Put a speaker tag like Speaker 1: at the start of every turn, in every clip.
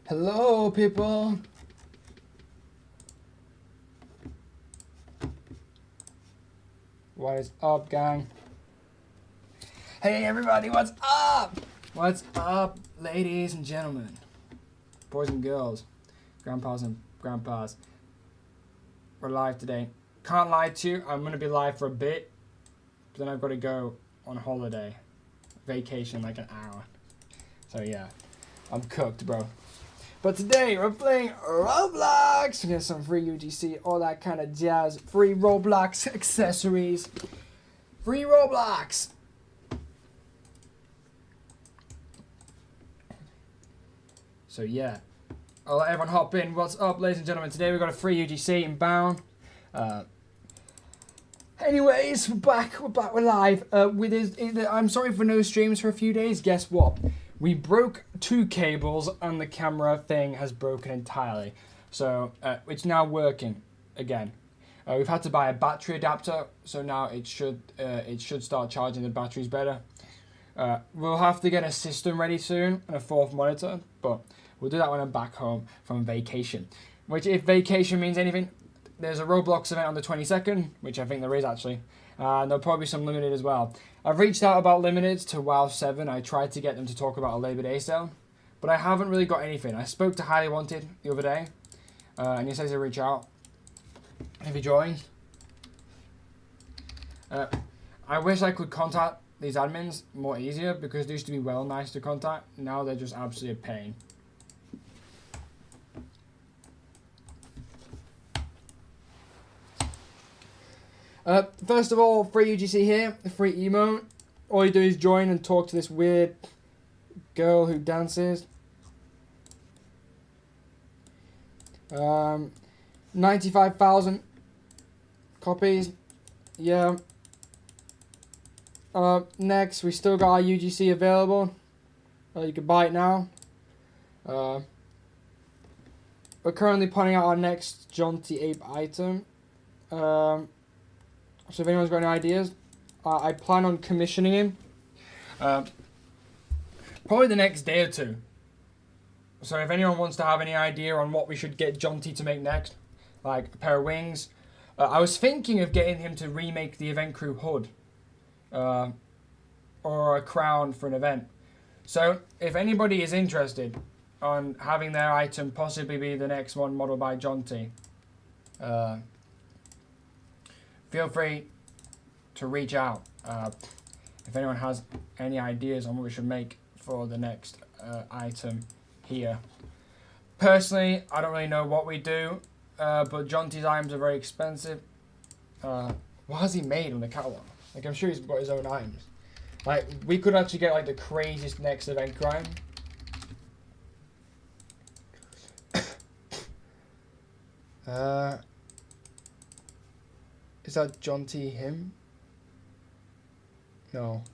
Speaker 1: Hello, people. What is up, gang? Hey, everybody, what's up? What's up, ladies and gentlemen, boys and girls, grandpas and grandpas? We're live today. Can't lie to you, I'm going to be live for a bit, but then I've got to go on holiday. Vacation, like an hour. So, yeah, I'm cooked, bro. But today we're playing Roblox. We get some free UGC, all that kind of jazz. Free Roblox accessories. Free Roblox. So yeah, I'll let everyone hop in. What's up, ladies and gentlemen? Today we've got a free UGC inbound. Anyways, we're back. We're live. I'm sorry for no streams for a few days. Guess what? We broke 2 cables and the camera thing has broken entirely. So it's now working again. We've had to buy a battery adapter, so now it should start charging the batteries better. We'll have to get a system ready soon and a 4th monitor, but we'll do that when I'm back home from vacation. Which, if vacation means anything, there's a Roblox event on the 22nd, which I think there is actually. And there'll probably be some limited as well. I've reached out about limiteds to WoW 7. I tried to get them to talk about a Labor Day sale, but I haven't really got anything. I spoke to Highly Wanted the other day, and he says he'll reach out if he joins. I wish I could contact these admins more easier, because they used to be well nice to contact. Now they're just absolutely a pain. First of all, free UGC here, free emote. All you do is join and talk to this weird girl who dances. 95,000 copies. Yeah. Next, we still got our UGC available. You can buy it now. We're currently putting out our next Jaunty Ape item. So if anyone's got any ideas, I plan on commissioning him. Probably the next day or 2. So if anyone wants to have any idea on what we should get Jaunty to make next, like a pair of wings. I was thinking of getting him to remake the event crew hood. Or a crown for an event. So if anybody is interested on having their item possibly be the next one modeled by Jaunty, feel free to reach out if anyone has any ideas on what we should make for the next item here. Personally, I don't really know what we do, but Jaunty's items are very expensive. What has he made on the catwalk? Like, I'm sure he's got his own items. Like, we could actually get like the craziest next event crime. Is that Jaunty him? No.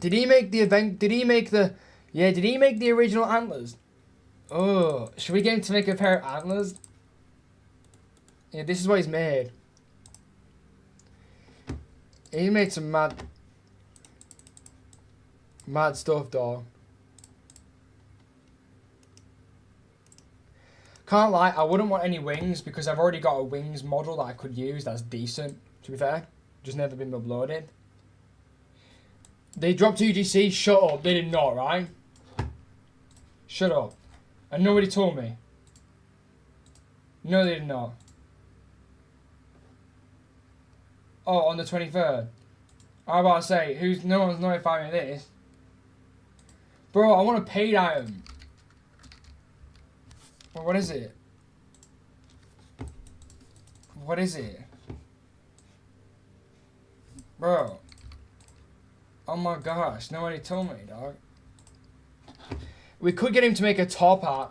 Speaker 1: Did he make the event? Did he make the... Yeah, did he make the original antlers? Oh, should we get him to make a pair of antlers? Yeah, this is what he's made. He made some mad stuff, dog. Can't lie, I wouldn't want any wings because I've already got a wings model that I could use that's decent, to be fair. Just never been uploaded. They dropped UGC? Shut up, they did not, right? Shut up. And nobody told me. No, they did not. Oh, on the 23rd. I was about to say, no one's notifying me of this. Bro, I want a paid item. Well, what is it? What is it? Bro. Oh my gosh, nobody told me, dog. We could get him to make a top hat.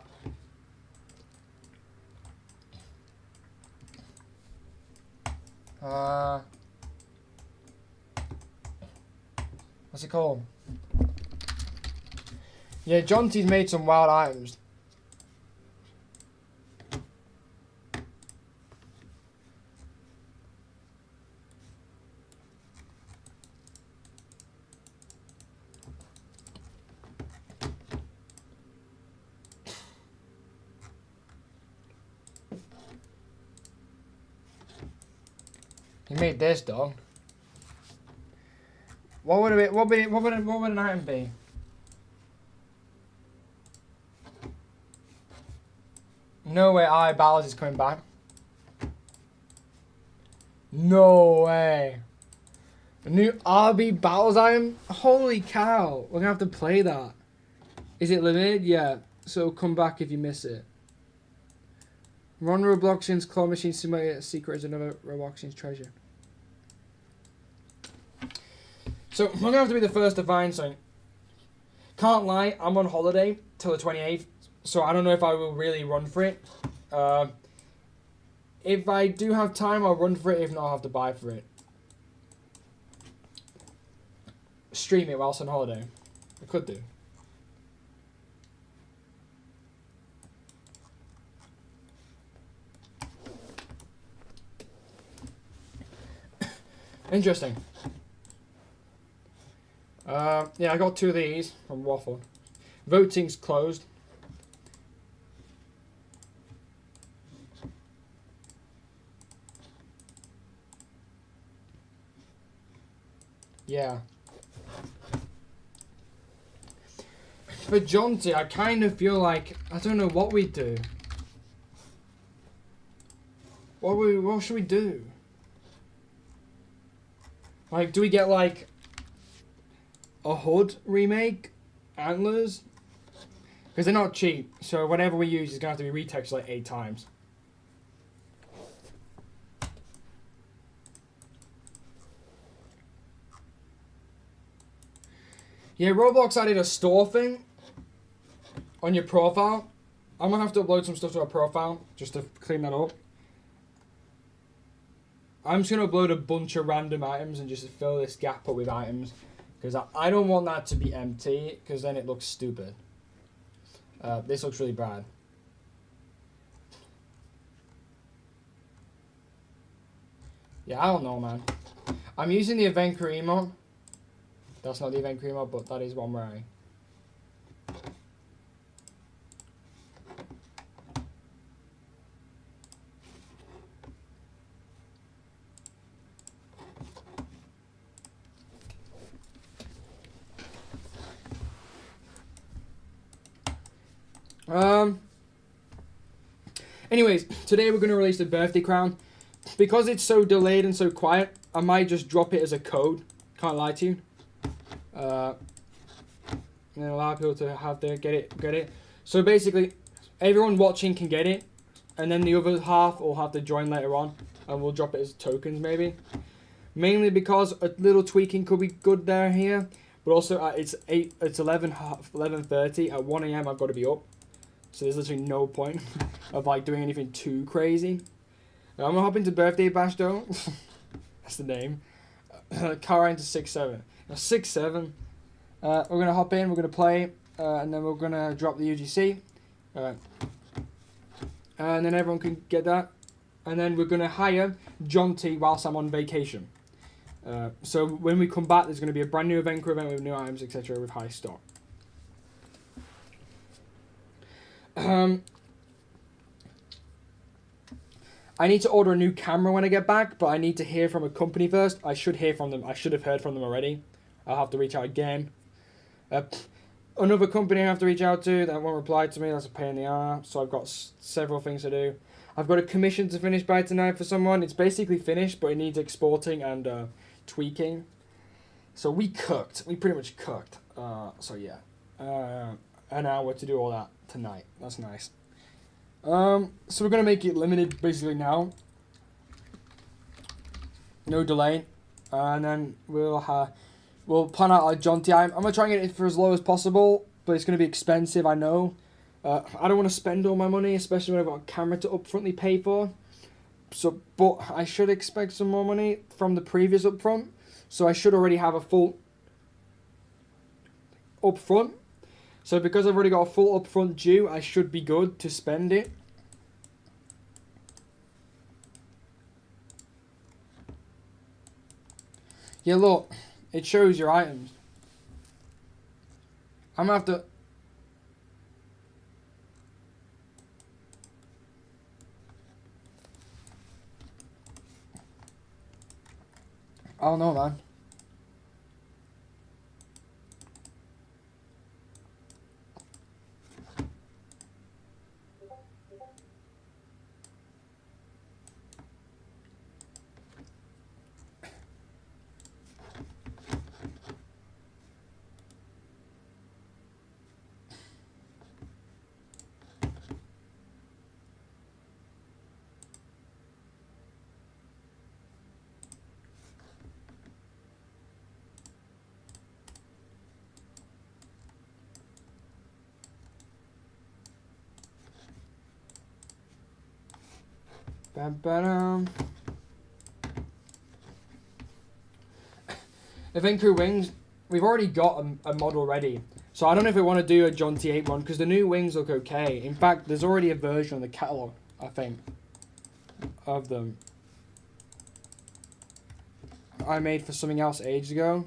Speaker 1: What's it called? Yeah, Jaunty's made some wild items. You made this, dog. What would it? What would an item be? No way, rbbattles is coming back. No way. A new rbbattles item? Holy cow. We're gonna have to play that. Is it limited? Yeah. So come back if you miss it. Run Robloxian's claw machine simulator secret is another Robloxian's treasure. So I'm gonna have to be the first to find something. Can't lie, I'm on holiday till the 28th, so I don't know if I will really run for it. If I do have time, I'll run for it. If not, I'll have to buy for it. Stream it whilst on holiday. I could do. Interesting. Yeah, I got 2 of these from Waffle. Voting's closed. Yeah. For Jonty, I kind of feel like I don't know what we do. What should we do? Like, do we get like a hood remake, antlers? Because they're not cheap, so whatever we use is gonna have to be retextured like 8 times. Yeah, Roblox added a store thing on your profile. I'm gonna have to upload some stuff to our profile just to clean that up. I'm just gonna upload a bunch of random items and just fill this gap up with items. Because I don't want that to be empty, because then it looks stupid. This looks really bad. Yeah, I don't know, man. I'm using the event crew emote. That's not the event crew emote, but that is what I'm wearing. Anyways, today we're going to release the birthday crown. Because it's so delayed and so quiet, I might just drop it as a code. Can't lie to you. And then allow people to have their get it. So basically, everyone watching can get it, and then the other half will have to join later on, and we'll drop it as tokens maybe. Mainly because a little tweaking could be good there here, but also it's 11:30 at 1 AM. I've got to be up. So there's literally no point of like doing anything too crazy. I'm gonna hop into Birthday Bash though. That's the name. Car into 6-7. 6-7. We're gonna hop in. We're gonna play, and then we're gonna drop the UGC. And then everyone can get that. And then we're gonna hire John T whilst I'm on vacation. So when we come back, there's gonna be a brand new event crew event with new items, etc. with high stock. I need to order a new camera when I get back, but I need to hear from a company first. I should hear from them. I should have heard from them already. I'll have to reach out again. Another company I have to reach out to that won't reply to me. That's a pain in the arse. So I've got several things to do. I've got a commission to finish by tonight for someone. It's basically finished, but it needs exporting and tweaking. So we cooked. We pretty much cooked. So yeah. An hour to do all that tonight. That's nice. So we're going to make it limited basically now. No delay. And then we'll plan out our John T. I'm going to try and get it for as low as possible, but it's going to be expensive, I know. I don't want to spend all my money, especially when I've got a camera to upfrontly pay for. So, but I should expect some more money from the previous upfront. So I should already have a full upfront. So because I've already got a full upfront due, I should be good to spend it. Yeah, look, it shows your items. I'm gonna have to... I don't know, man. Ba-ba-dum. I think for wings, we've already got a model ready. So I don't know if we want to do a John T8 one, because the new wings look okay. In fact, there's already a version on the catalog, I think, of them. I made for something else ages ago.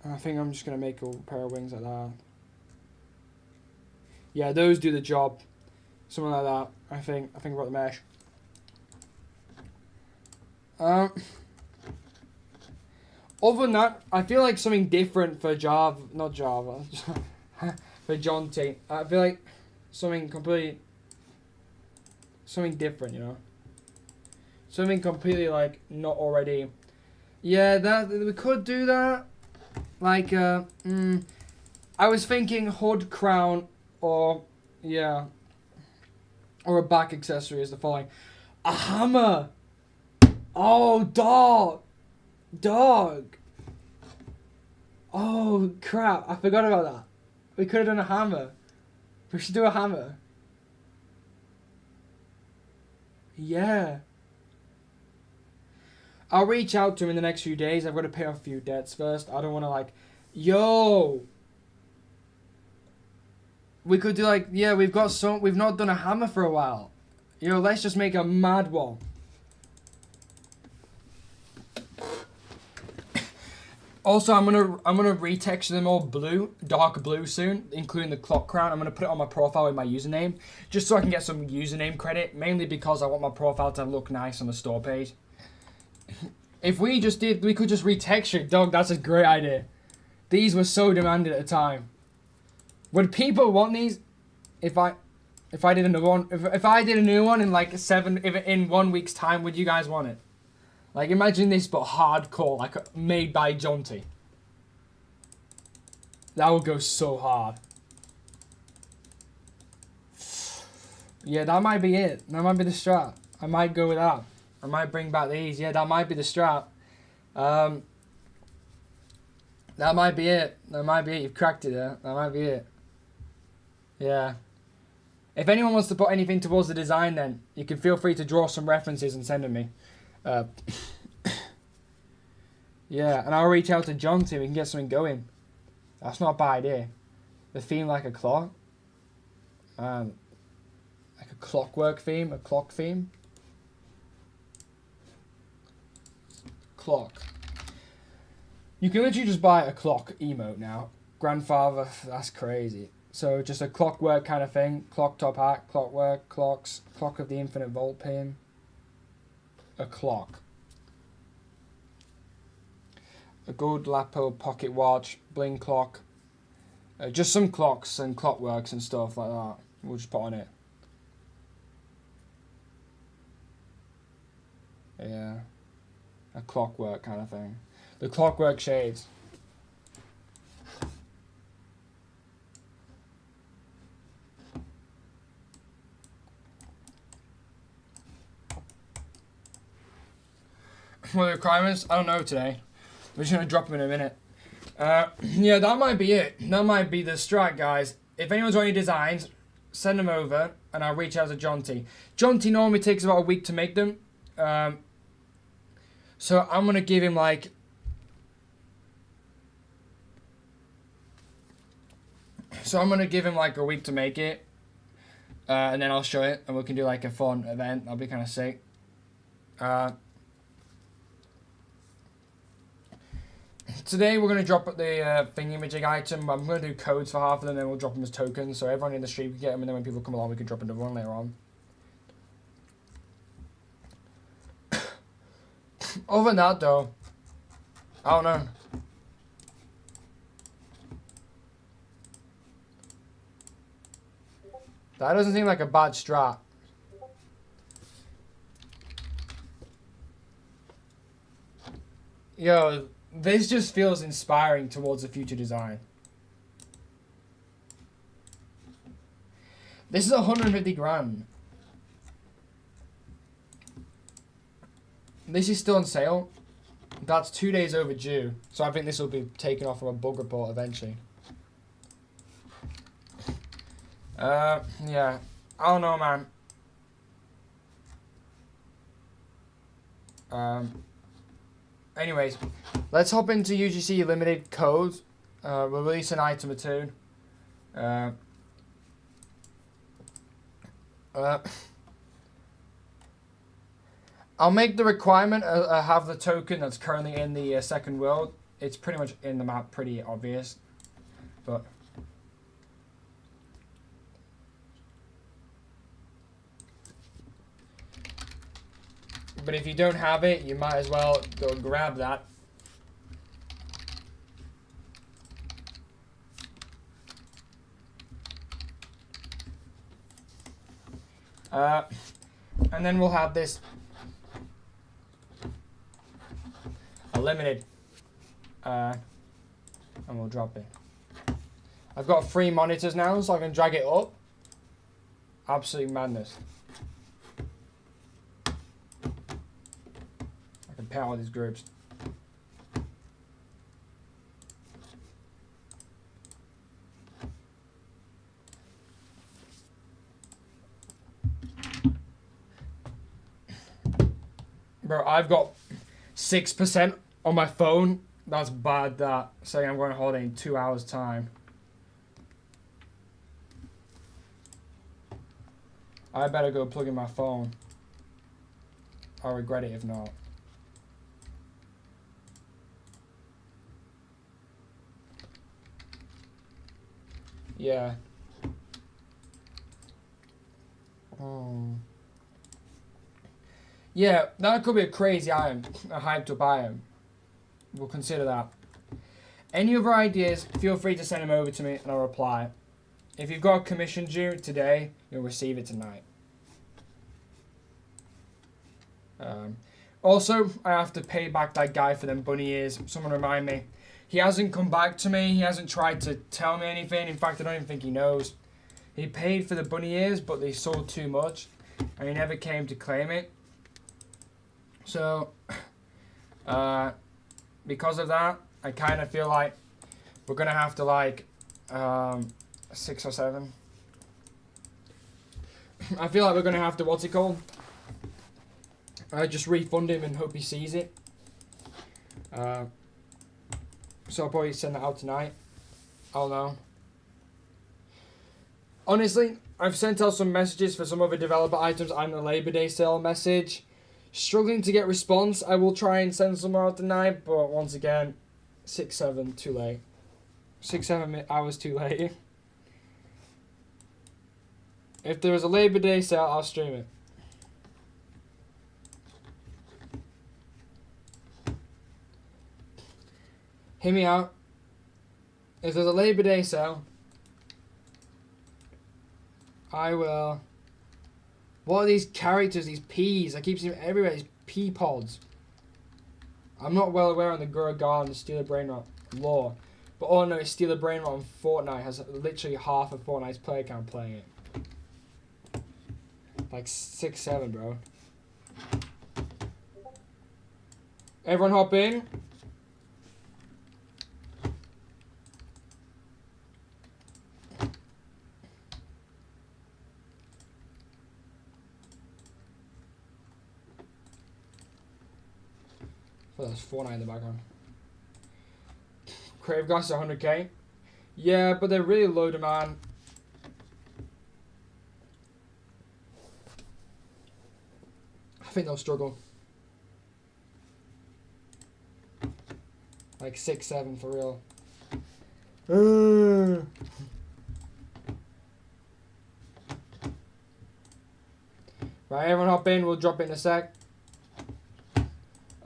Speaker 1: And I think I'm just going to make a pair of wings like that. Yeah, those do the job. Something like that, I think. I think about the mesh. Other than that, I feel like something different for Java, not Java, for John T. I feel like something completely, something different, you know? Something completely, like, not already. Yeah, that we could do that. Like, I was thinking hood, crown, or, yeah. Or a back accessory is the following. A hammer! Oh, dog! Dog! Oh, crap. I forgot about that. We could have done a hammer. We should do a hammer. Yeah. I'll reach out to him in the next few days. I've got to pay off a few debts first. I don't want to, like... Yo! We could do, like... Yeah, we've not done a hammer for a while. Yo, let's just make a mad one. Also, I'm gonna retexture them all blue, dark blue soon, including the clock crown. I'm gonna put it on my profile with my username, just so I can get some username credit. Mainly because I want my profile to look nice on the store page. If we could just retexture it, dog. That's a great idea. These were so demanded at the time. Would people want these? If I did another one, if I did a new one in like in 1 week's time, would you guys want it? Like, imagine this, but hardcore, like, made by Jonty. That would go so hard. Yeah, that might be it. That might be the strat. I might go with that. I might bring back these. Yeah, that might be the strat. That might be it. That might be it. You've cracked it there. That might be it. Yeah. If anyone wants to put anything towards the design, then you can feel free to draw some references and send them me. Yeah, and I'll reach out to John so we can get something going. That's not a bad idea. The theme like a clock. Like a clockwork theme, a clock theme. Clock. You can literally just buy a clock emote now. Grandfather, that's crazy. So just a clockwork kind of thing. Clock top hat, clockwork, clocks, clock of the infinite volt pin. A clock. A gold lapel pocket watch, bling clock. Just some clocks and clockworks and stuff like that. We'll just put on it. Yeah. A clockwork kind of thing. The clockwork shades. What are the requirements? I don't know today. We're just going to drop them in a minute. Yeah, that might be it. That might be the strat, guys. If anyone's got any designs, send them over, and I'll reach out to John T. John T normally takes about a week to make them. So I'm going to give him, like... So I'm going to give him, like, a week to make it. And then I'll show it, and we can do, like, a fun event. That'll be kind of sick. Today we're going to drop the thingamajig item. I'm going to do codes for half of them, then we'll drop them as tokens. So everyone in the stream can get them, and then when people come along, we can drop another one later on. Other than that, though, I don't know. That doesn't seem like a bad strat. Yo, this just feels inspiring towards the future design. This is 150 grand. This is still on sale. That's 2 days overdue. So I think this will be taken off from a bug report eventually. Yeah. I don't know, man. Anyways, let's hop into UGC limited codes. We'll release an item or two. I'll make the requirement have the token that's currently in the second world. It's pretty much in the map, pretty obvious. But if you don't have it, you might as well go and grab that. And then we'll have this a limited, and we'll drop it. I've got 3 monitors now, so I can drag it up. Absolute madness. I can pair all these groups. Bro, I've got 6% on my phone. That's bad, that. Saying I'm going on holiday in 2 hours' time. I better go plug in my phone. I'll regret it if not. Yeah. Oh. Yeah, that could be a crazy item, a hyped up item. We'll consider that. Any other ideas, feel free to send them over to me and I'll reply. If you've got a commission due today, you'll receive it tonight. Also, I have to pay back that guy for them bunny ears. Someone remind me. He hasn't come back to me. He hasn't tried to tell me anything. In fact, I don't even think he knows. He paid for the bunny ears, but they sold too much. And he never came to claim it. So, because of that, I kind of feel like we're going to have to, like, 6 or 7. I feel like we're going to have to, what's it called? Just refund him and hope he sees it. So I'll probably send that out tonight. I'll know. Honestly, I've sent out some messages for some other developer items and the Labor Day sale message. Struggling to get response. I will try and send some out tonight, but once again, 6, 7, too late. 6, 7 hours too late. If there is a Labor Day sale, I'll stream it. Hear me out. If there's a Labor Day sale, I will. What are these characters, these peas? I keep seeing them everywhere, these pea pods. I'm not well aware on the Gurgar and the Steal a Brain Rot lore. But all I know is Steal a Brain Rot on Fortnite has literally half of Fortnite's player count playing it. Like 6, 7, bro. Everyone hop in. Oh, there's Fortnite in the background. Crave Gas is 100k. Yeah, but they're really low demand. I think they'll struggle. Like 6, 7 for real. Right, everyone hop in. We'll drop it in a sec.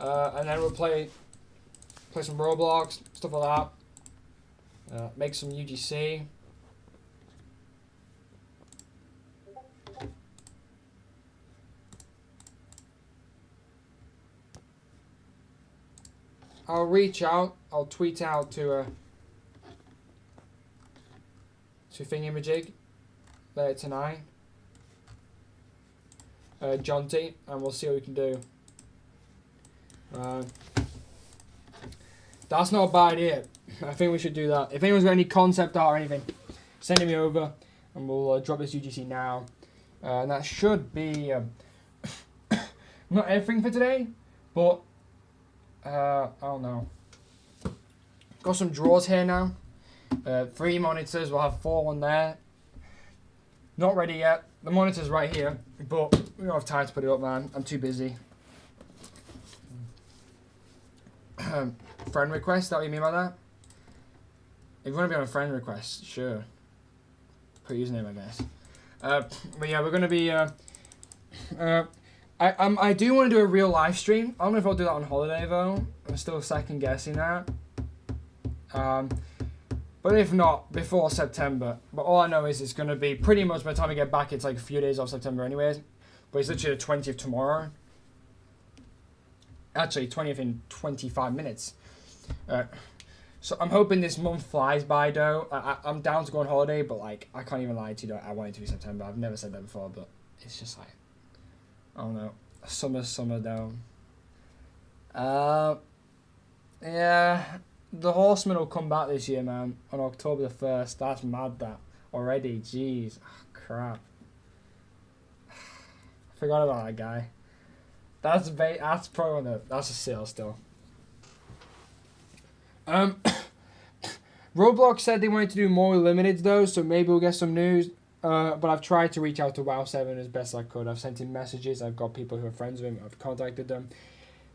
Speaker 1: And then we'll play some Roblox, stuff like that. Make some UGC. I'll reach out. I'll tweet out to Thingamajig later tonight. John T, and we'll see what we can do. That's not a bad idea. I think we should do that. If anyone's got any concept art or anything, send it me over, and we'll drop this UGC now. And that should be not everything for today, but I don't know. Got some drawers here now. 3 monitors. We'll have 4 on there. Not ready yet. The monitor's right here, but we don't have time to put it up, man. I'm too busy. Friend request, that what you mean by that? If you want to be on a friend request, sure. Put username, I guess. But yeah, we're going to be... I do want to do a real live stream. I don't know if I'll do that on holiday, though. I'm still second guessing that. But if not, before September. But all I know is it's going to be pretty much by the time I get back, it's like a few days off September anyways. But it's literally the 20th tomorrow. Actually, 20th in 25 minutes. So I'm hoping this month flies by, though. I'm down to go on holiday, but like I can't even lie to you. I want it to be September. I've never said that before, but it's just like, I don't know. Summer though. Yeah. The Horseman will come back this year, man, on October the 1st. That's mad, that. Already, jeez. Oh, crap. I forgot about that guy. That's probably that's a sale still. Roblox said they wanted to do more with limiteds, though, so maybe we'll get some news. But I've tried to reach out to WoW7 as best I could. I've sent him messages. I've got people who are friends with him. I've contacted them.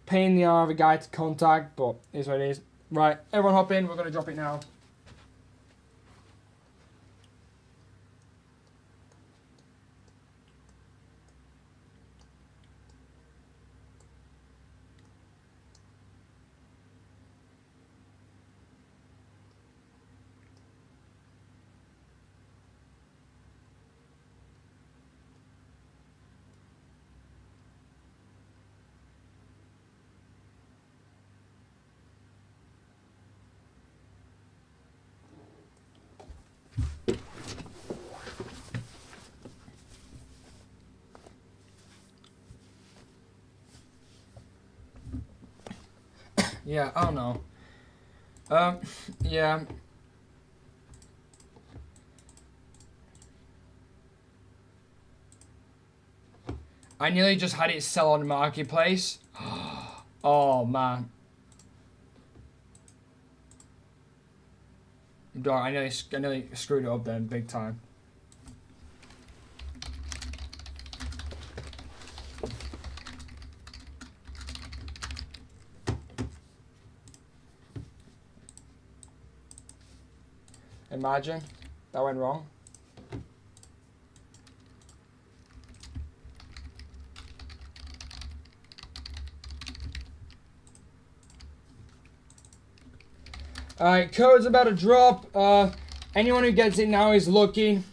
Speaker 1: Pain in the arse of a guy to contact, but it is what it is. Right, everyone hop in. We're going to drop it now. Yeah, I don't know. Yeah. I nearly just had it sell on the marketplace. Oh, man. I nearly screwed it up then, big time. Imagine that went wrong. Alright, code's about to drop. Anyone who gets it now is lucky.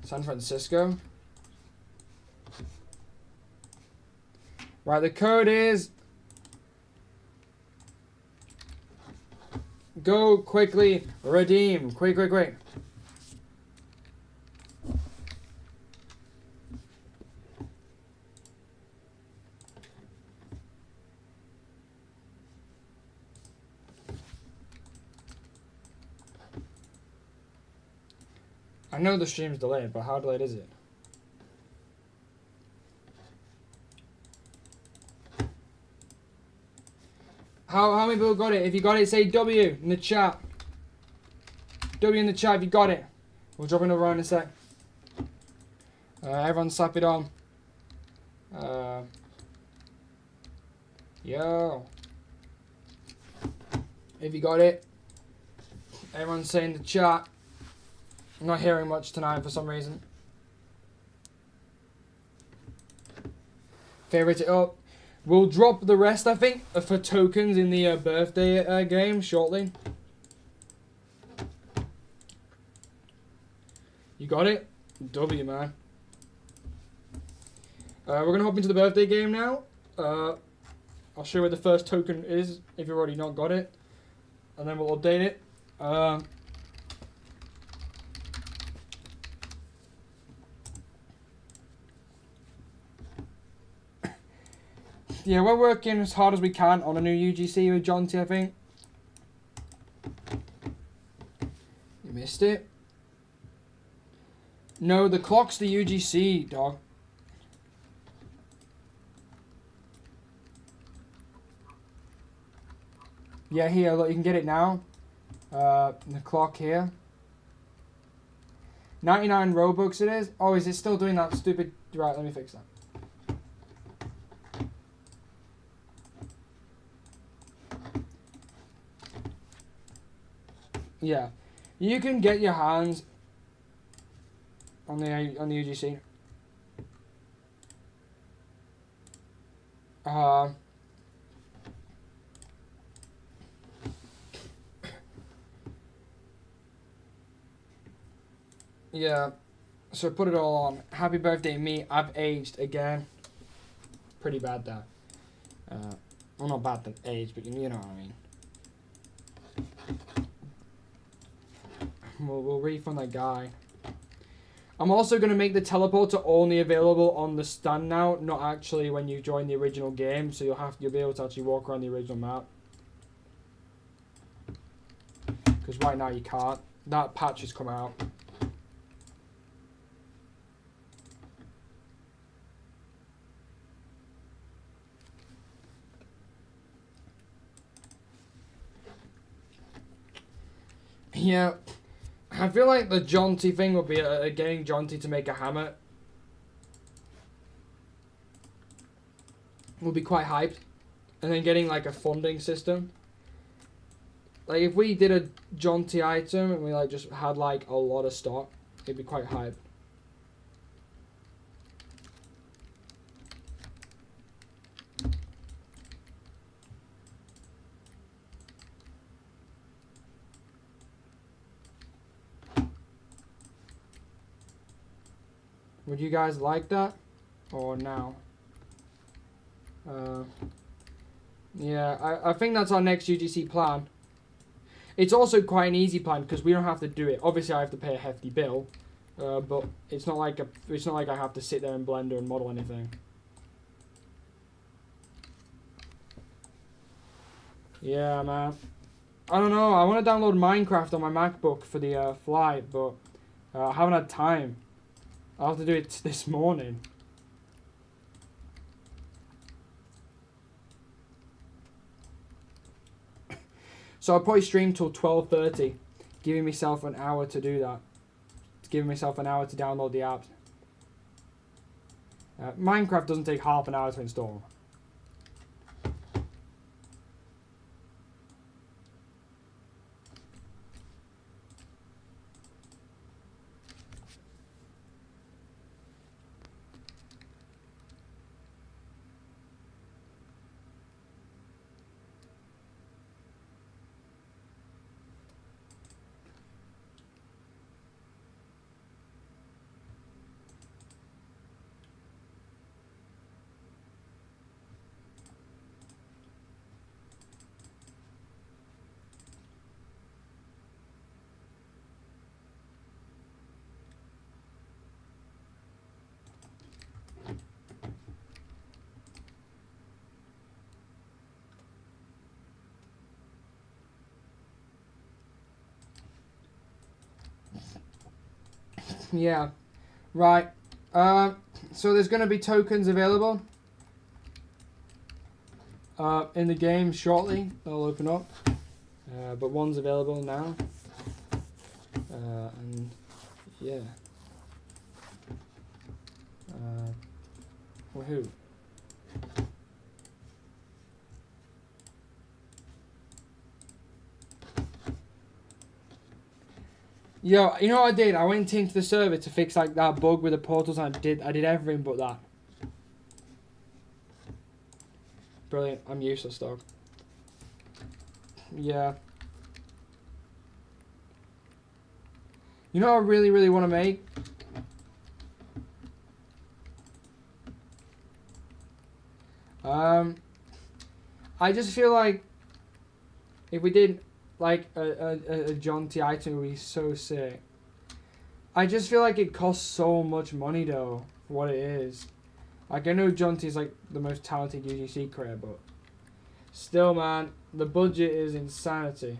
Speaker 1: San Francisco. Right, the code is go quickly, redeem. Quick. I know the stream's delayed, but how delayed is it? How many people got it? If you got it, say W in the chat. W in the chat if you got it. We'll drop another round in a sec. Everyone slap it on. Yo. If you got it. Everyone say in the chat. I'm not hearing much tonight for some reason. Favorite it up. We'll drop the rest, I think, for tokens in the birthday game shortly. You got it? W, man. We're going to hop into the birthday game now. I'll show you where the first token is, if you've already not got it. And then we'll update it. Yeah, we're working as hard as we can on a new UGC with John T, I think. You missed it. No, the clock's the UGC, dog. Yeah, here, look, you can get it now. The clock here. 99 Robux it is. Oh, is it still doing that stupid... Right, let me fix that. Yeah, you can get your hands on the UGC. Yeah, so put it all on. Happy birthday, me. I've aged again. Pretty bad, that. Well, not bad than age, but you know what I mean. We'll refund that guy. I'm also going to make the teleporter only available on the stand now, not actually when you join the original game, so you'll be able to actually walk around the original map. Because right now you can't. That patch has come out. Yeah. I feel like the Jaunty thing would be getting Jaunty to make a hammer. Would be quite hyped. And then getting like a funding system. Like if we did a Jaunty item and we like just had like a lot of stock, it'd be quite hyped. Would you guys like that? Or now? Yeah, I think that's our next UGC plan. It's also quite an easy plan because we don't have to do it. Obviously, I have to pay a hefty bill, but it's not like I have to sit there in Blender and model anything. Yeah, man. I don't know. I want to download Minecraft on my MacBook for the flight, but I haven't had time. I'll have to do it this morning. So I'll probably stream till 12:30, giving myself an hour to do that. Giving myself an hour to download the app. Minecraft doesn't take half an hour to install. Yeah, right. So there's going to be tokens available. in the game shortly. They'll open up. But one's available now. And yeah. Woohoo. Yo, you know what I did? I went into the server to fix like that bug with the portals, and I did everything but that. Brilliant. I'm useless, dog. Yeah. You know what I really, really want to make? I just feel like if we did like a jaunty item, it would be so sick. I just feel like it costs so much money though for what it is. Like I know jaunty is like the most talented UGC creator, but still, man, the budget is insanity.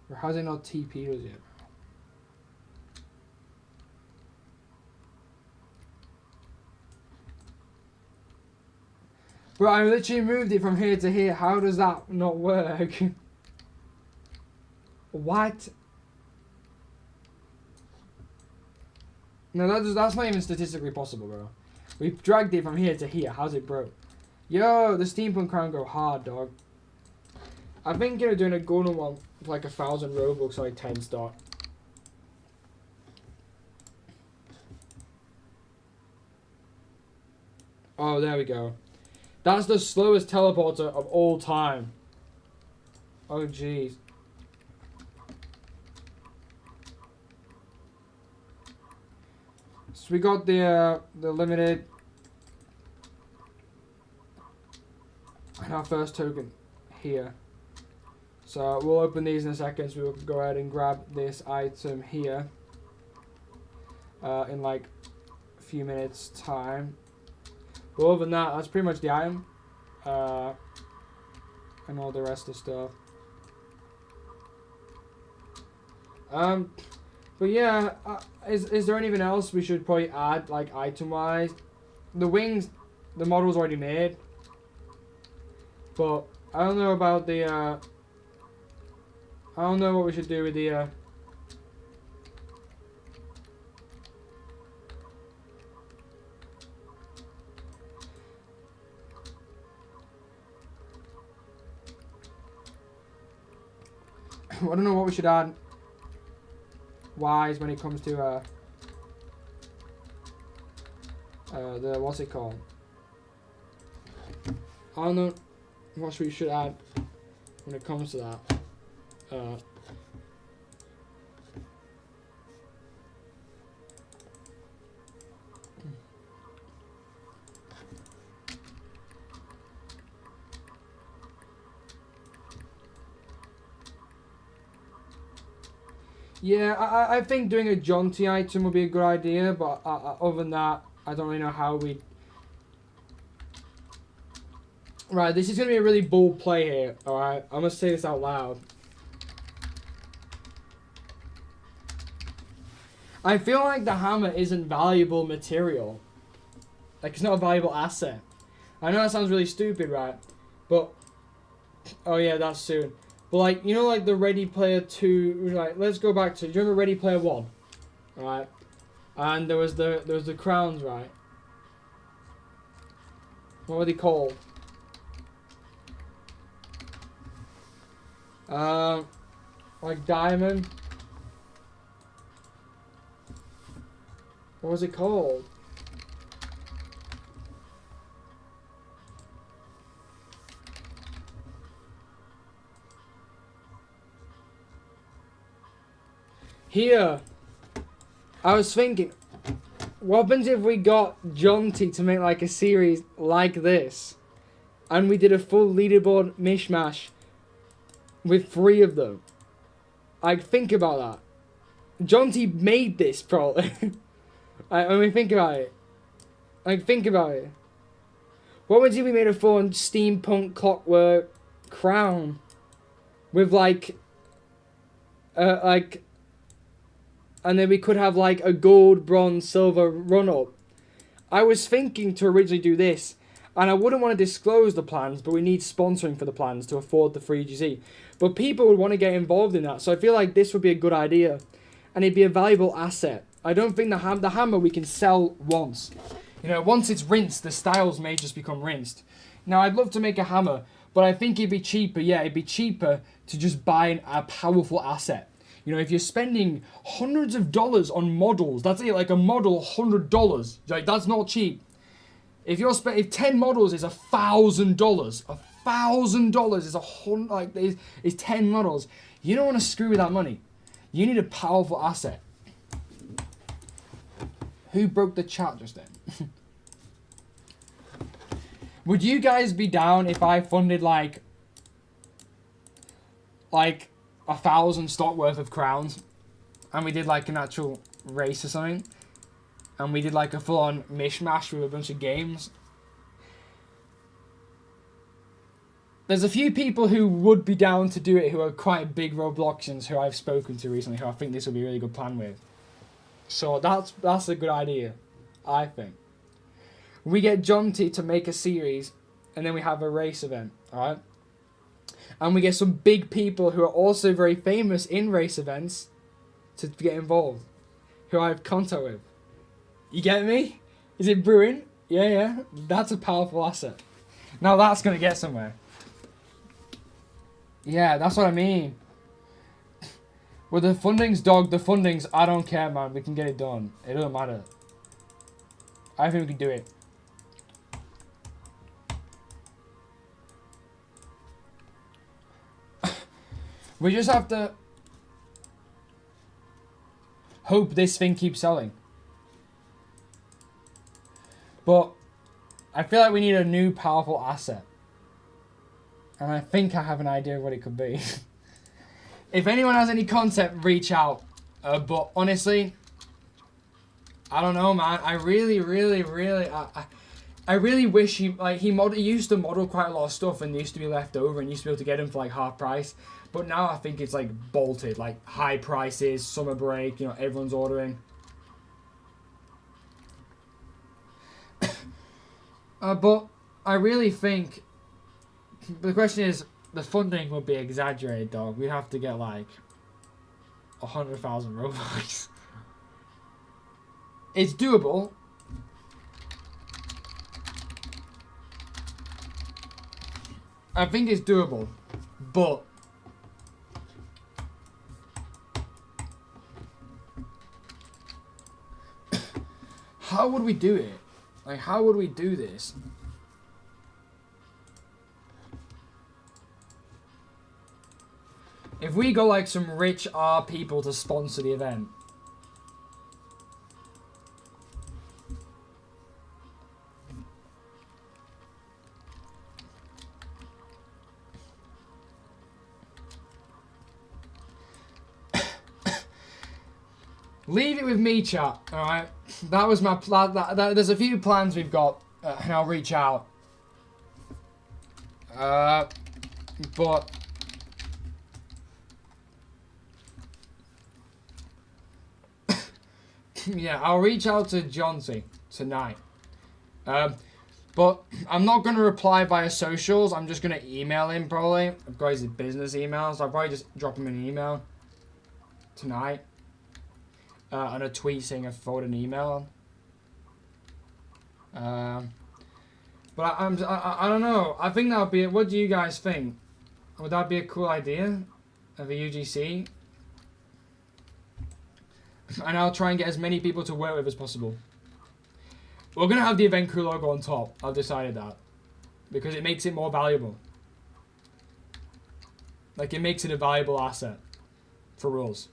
Speaker 1: Or how's it not TP'd us yet? Bro, I literally moved it from here to here. How does that not work? What? No, that's not even statistically possible, bro. We've dragged it from here to here. How's it broke? Yo, the steampunk crown go hard, dog. I've been doing a golden one for like 1,000 Robux, like 10 stock. Oh, there we go. That's the slowest teleporter of all time. Oh, jeez. So we got the limited and our first token here. So we'll open these in a second. So we'll go ahead and grab this item here in like a few minutes time. But other than that, that's pretty much the item and all the rest of the stuff. But yeah, is there anything else we should probably add, like item wise? The wings, the model's already made, but I don't know about the I don't know what we should do with the I don't know what we should add wise when it comes to the what's it called? I don't know what we should add when it comes to that. Yeah, I think doing a jaunty item would be a good idea, but other than that, I don't really know how we... Right, this is going to be a really bold play here, alright? I'm going to say this out loud. I feel like the hammer isn't valuable material. Like, it's not a valuable asset. I know that sounds really stupid, right? But... Oh yeah, that's soon. But like, you know, like the Ready Player 2, like, let's go back to, do you remember Ready Player 1? Right? And there was the crowns, right? What were they called? Like diamond. What was it called? Here, I was thinking, what happens if we got Jaunty to make like a series like this, and we did a full leaderboard mishmash with 3 of them? Like, think about that. Jaunty made this, probably. When we think about it. Like, think about it. What happens if we made a full steampunk clockwork crown with like, and then we could have like a gold, bronze, silver run up. I was thinking to originally do this, and I wouldn't want to disclose the plans, but we need sponsoring for the plans to afford the free GC. But people would want to get involved in that, so I feel like this would be a good idea, and it'd be a valuable asset. I don't think the hammer we can sell once. You know, once it's rinsed, the styles may just become rinsed. Now, I'd love to make a hammer, but I think it'd be cheaper. Yeah, it'd be cheaper to just buy a powerful asset. You know, if you're spending hundreds of dollars on models, that's it, like a model, $100. Like, that's not cheap. If 10 models is $1,000, $1,000 is 10 models. You don't want to screw with that money. You need a powerful asset. Who broke the chat just then? Would you guys be down if I funded like 1,000 stock worth of crowns, and we did like an actual race or something, and we did like a full-on mishmash with a bunch of games? There's a few people who would be down to do it who are quite big Robloxians who I've spoken to recently who I think this would be a really good plan with. So that's a good idea, I think. We get John T to make a series, and then we have a race event, alright? And we get some big people who are also very famous in race events to get involved, who I have contact with. You get me? Is it brewing? Yeah. That's a powerful asset. Now that's going to get somewhere. Yeah, that's what I mean. With the fundings, I don't care, man. We can get it done. It doesn't matter. I think we can do it. We just have to hope this thing keeps selling. But I feel like we need a new powerful asset. And I think I have an idea of what it could be. If anyone has any concept, reach out. But honestly, I don't know, man. I really wish he used to model quite a lot of stuff and used to be left over and used to be able to get them for like half price. But now I think it's like bolted, like high prices, summer break, you know, everyone's ordering. But I really think the question is, the funding would be exaggerated, dog. We'd have to get like 100,000 Robux. It's doable. I think it's doable, but how would we do it? Like, how would we do this? If we go like some rich R people to sponsor the event. Leave it with me, chat. Alright? That was my plan. There's a few plans we've got, and I'll reach out. But yeah, I'll reach out to Johnsy tonight. But I'm not going to reply via socials. I'm just going to email him probably. I've got his business email, so I'll probably just drop him an email tonight. And a tweet saying I forwarded an email. But I don't know. I think that would be. What do you guys think? Would that be a cool idea of a UGC? And I'll try and get as many people to work with as possible. We're gonna have the event crew logo on top. I've decided that because it makes it more valuable. Like, it makes it a valuable asset for rules.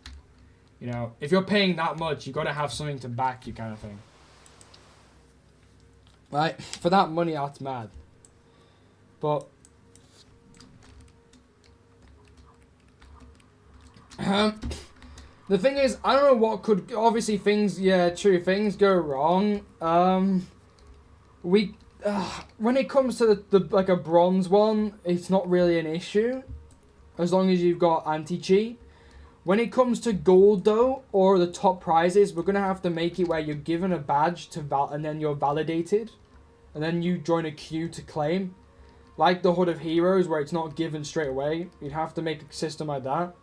Speaker 1: You know, if you're paying that much, you gotta have something to back you, kind of thing. Right? For that money, that's mad. But the thing is, I don't know what could. Obviously, things. Yeah, true. Things go wrong. when it comes to the like a bronze one, it's not really an issue, as long as you've got anti-cheat. When it comes to gold though, or the top prizes, we're gonna have to make it where you're given a badge and then you're validated, and then you join a queue to claim, like the Hood of Heroes, where it's not given straight away. You'd have to make a system like that.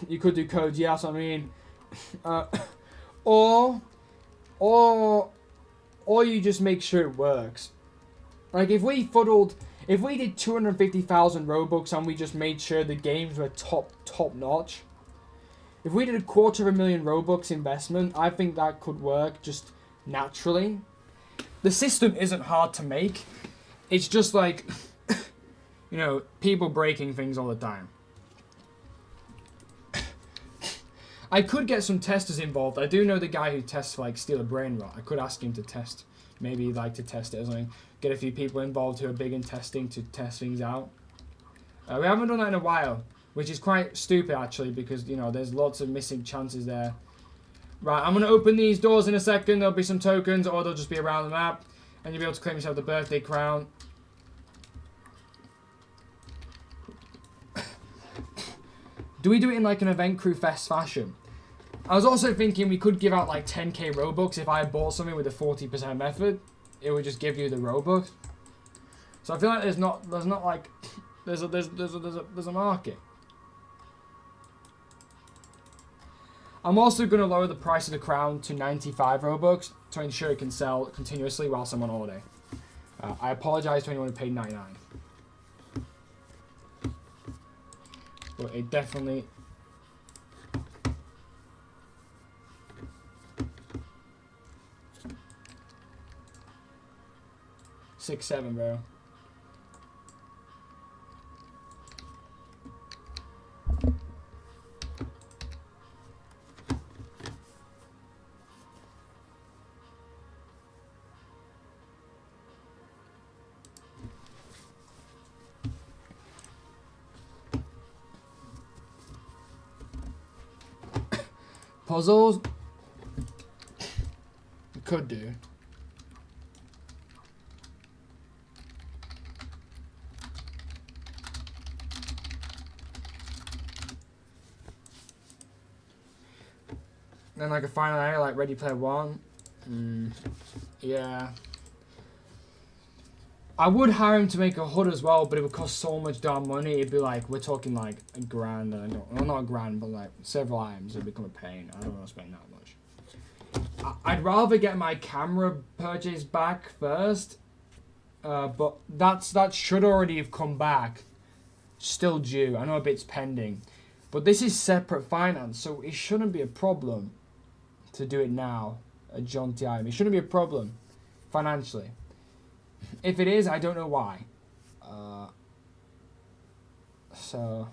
Speaker 1: You could do codes, yes, I mean, or you just make sure it works. Like if we did 250,000 Robux and we just made sure the games were top notch. If we did 250,000 Robux investment, I think that could work just naturally. The system isn't hard to make. It's just like, you know, people breaking things all the time. I could get some testers involved. I do know the guy who tests for like Steal a Brain Rot. I could ask him to test. Maybe he'd like to test it or something. Get a few people involved who are big in testing to test things out. We haven't done that in a while, which is quite stupid actually, because you know there's lots of missing chances there. Right, I'm gonna open these doors in a second. There'll be some tokens, or they'll just be around the map, and you'll be able to claim yourself the birthday crown. Do we do it in like an event crew fest fashion? I was also thinking we could give out like 10k Robux if I bought something with a 40% method. It would just give you the Robux. So I feel like there's a market. I'm also going to lower the price of the crown to 95 Robux to ensure it can sell continuously whilst I'm on holiday. I apologize to anyone who paid 99. But it definitely... Six, 7, bro. Puzzles? You could do. Then like a final area like Ready Player One. Yeah. I would hire him to make a HUD as well, but it would cost so much damn money. It'd be like, we're talking like a grand. I don't, well, not a grand, but like several items. It'd become a pain. I don't want to spend that much. I'd rather get my camera purchase back first. But that should already have come back. Still due. I know a bit's pending. But this is separate finance, so it shouldn't be a problem to do it now. A jaunty item. It shouldn't be a problem financially. If it is, I don't know why. So...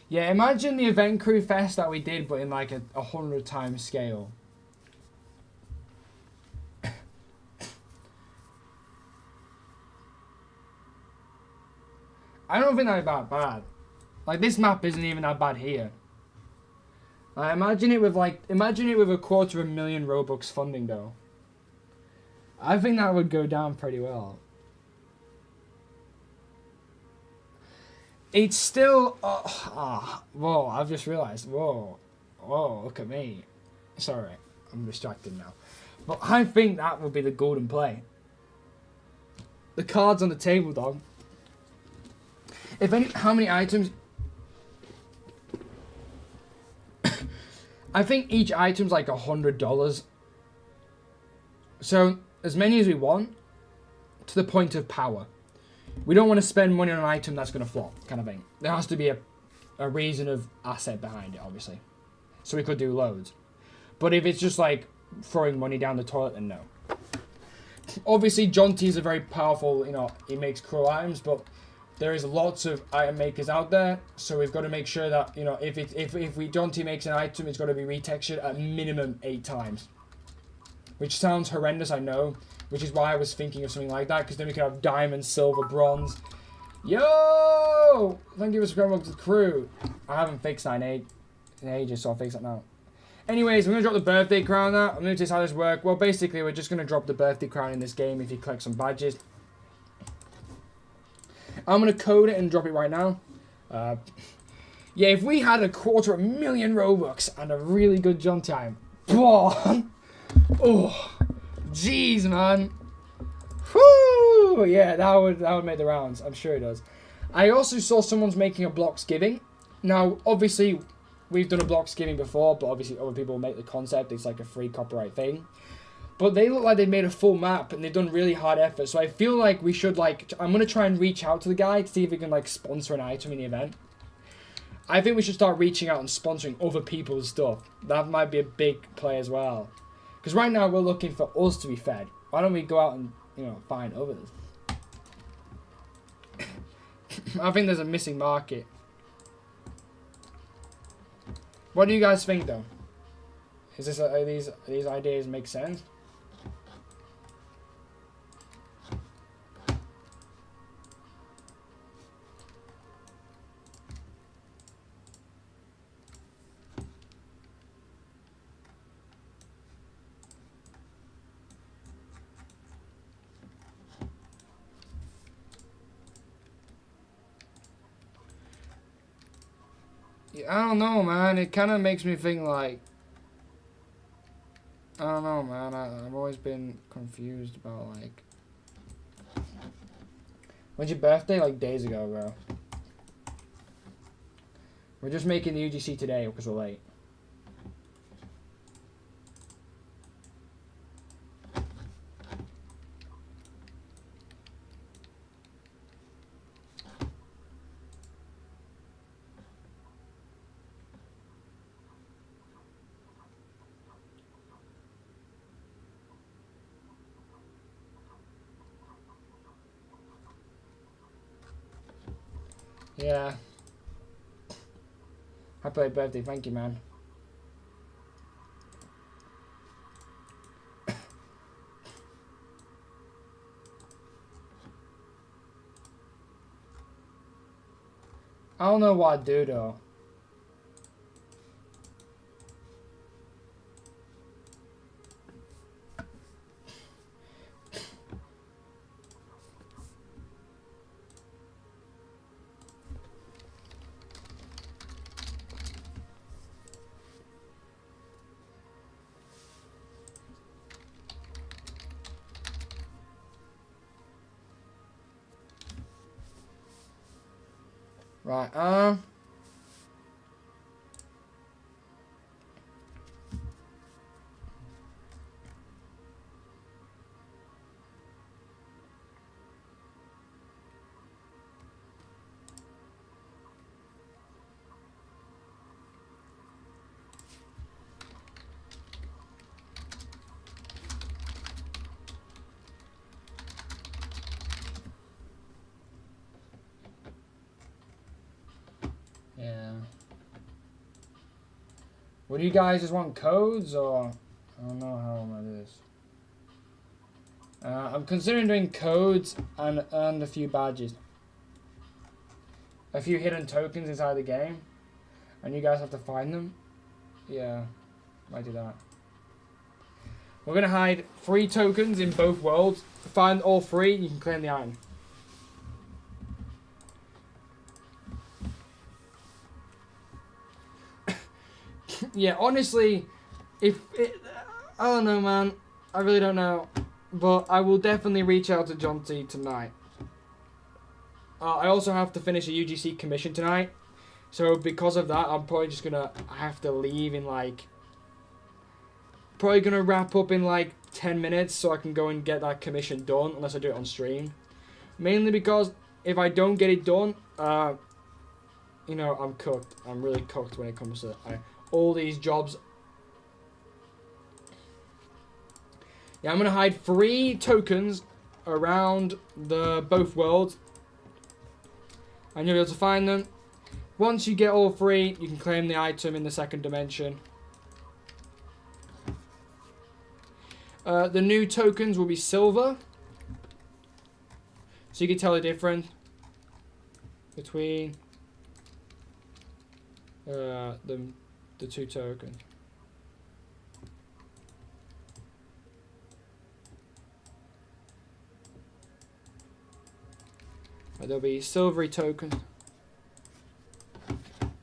Speaker 1: yeah, imagine the event crew fest that we did, but in like a 100 times scale. I don't think that'd be that bad. Like, this map isn't even that bad here. Imagine it with 250,000 Robux funding though. I think that would go down pretty well. It's still... whoa, I've just realised. Whoa, look at me. Sorry, I'm distracted now. But I think that would be the golden play. The cards on the table, dog. How many items... I think each item's like $100. So, as many as we want, to the point of power. We don't want to spend money on an item that's going to flop, kind of thing. There has to be a reason of asset behind it, obviously. So we could do loads. But if it's just like throwing money down the toilet, then no. Obviously, Jonty's a very powerful, he makes cool items, but there is lots of item makers out there, so we've got to make sure that, if Jonty makes an item, it's got to be retextured at minimum 8 times. Which sounds horrendous, I know, which is why I was thinking of something like that, because then we could have diamond, silver, bronze. Yo! Thank you for subscribing to the crew. I haven't fixed that in ages, so I'll fix it now. Anyways, we're going to drop the birthday crown now. I'm going to tell you how this works. Well, basically, we're just going to drop the birthday crown in this game if you collect some badges. I'm going to code it and drop it right now. Yeah, if we had 250,000 Robux and a really good jump time. Oh, jeez, man. Whoo! Yeah, that would make the rounds. I'm sure it does. I also saw someone's making a Bloxgiving. Now, obviously, we've done a Bloxgiving before, but obviously other people make the concept. It's like a free copyright thing. But they look like they made a full map and they've done really hard effort. So I feel like we should I'm going to try and reach out to the guy to see if we can sponsor an item in the event. I think we should start reaching out and sponsoring other people's stuff. That might be a big play as well. Because right now we're looking for us to be fed. Why don't we go out and, find others? I think there's a missing market. What do you guys think, though? Is this these ideas make sense? I don't know, man. It kind of makes me think I don't know, man. I've always been confused about when's your birthday? Days ago, bro. We're just making the UGC today because we're late. Yeah. Happy birthday, thank you, man. I don't know what I'd do, though. Right, yeah. What do you guys just want codes or I don't know how I'm gonna do this. I'm considering doing codes and earn a few badges. A few hidden tokens inside the game. And you guys have to find them. Yeah, might do that. We're gonna hide 3 tokens in both worlds. Find all 3, you can claim the item. Yeah, honestly, I don't know, man. I really don't know. But I will definitely reach out to John T tonight. I also have to finish a UGC commission tonight. So because of that, I'm probably just gonna have to leave in probably gonna wrap up in 10 minutes so I can go and get that commission done, unless I do it on stream. Mainly because if I don't get it done, I'm cooked. I'm really cooked when it comes to all these jobs. Yeah, I'm gonna hide 3 tokens around both worlds, and you'll be able to find them. Once you get all 3, you can claim the item in the second dimension. The new tokens will be silver, so you can tell the difference between the 2 tokens. There'll be silvery tokens,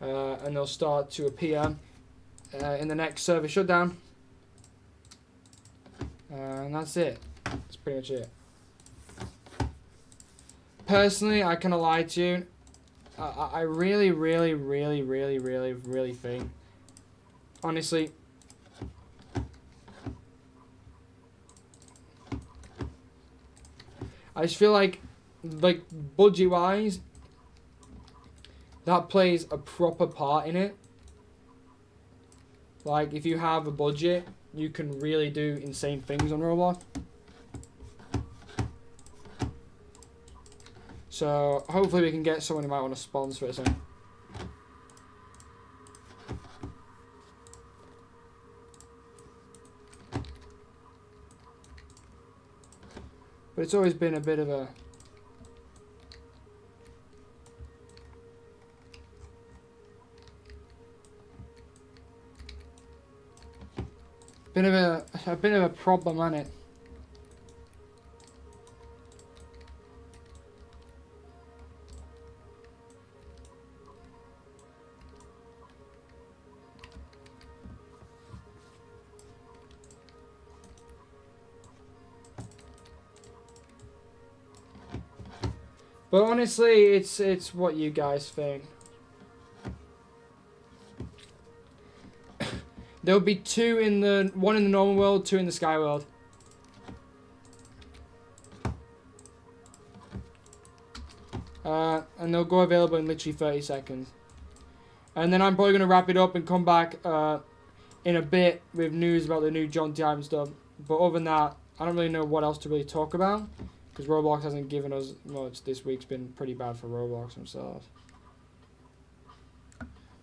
Speaker 1: and they'll start to appear in the next server shutdown. And that's it. That's pretty much it. Personally, I kind of lied to you. I really think, honestly, I just feel like budget-wise, that plays a proper part in it. Like, if you have a budget, you can really do insane things on Roblox. So, hopefully we can get someone who might want to sponsor it soon. But it's always been a bit of a... a bit of a problem, hasn't it? But honestly, it's what you guys think. There'll be one in the normal world, 2 in the sky world. And they'll go available in literally 30 seconds. And then I'm probably going to wrap it up and come back in a bit with news about the new John T. Ivan stuff. But other than that, I don't really know what else to really talk about. Because Roblox hasn't given us much. This week's been pretty bad for Roblox themselves.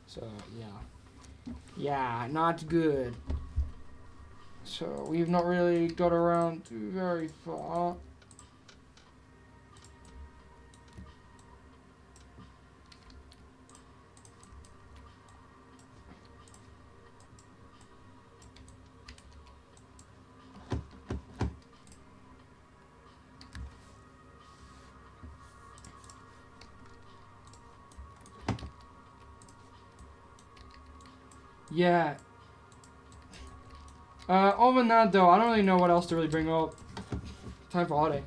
Speaker 1: So, yeah. Yeah, not good. So, we've not really got around too very far. Yeah. Other than that, though, I don't really know what else to really bring up. Time for holiday.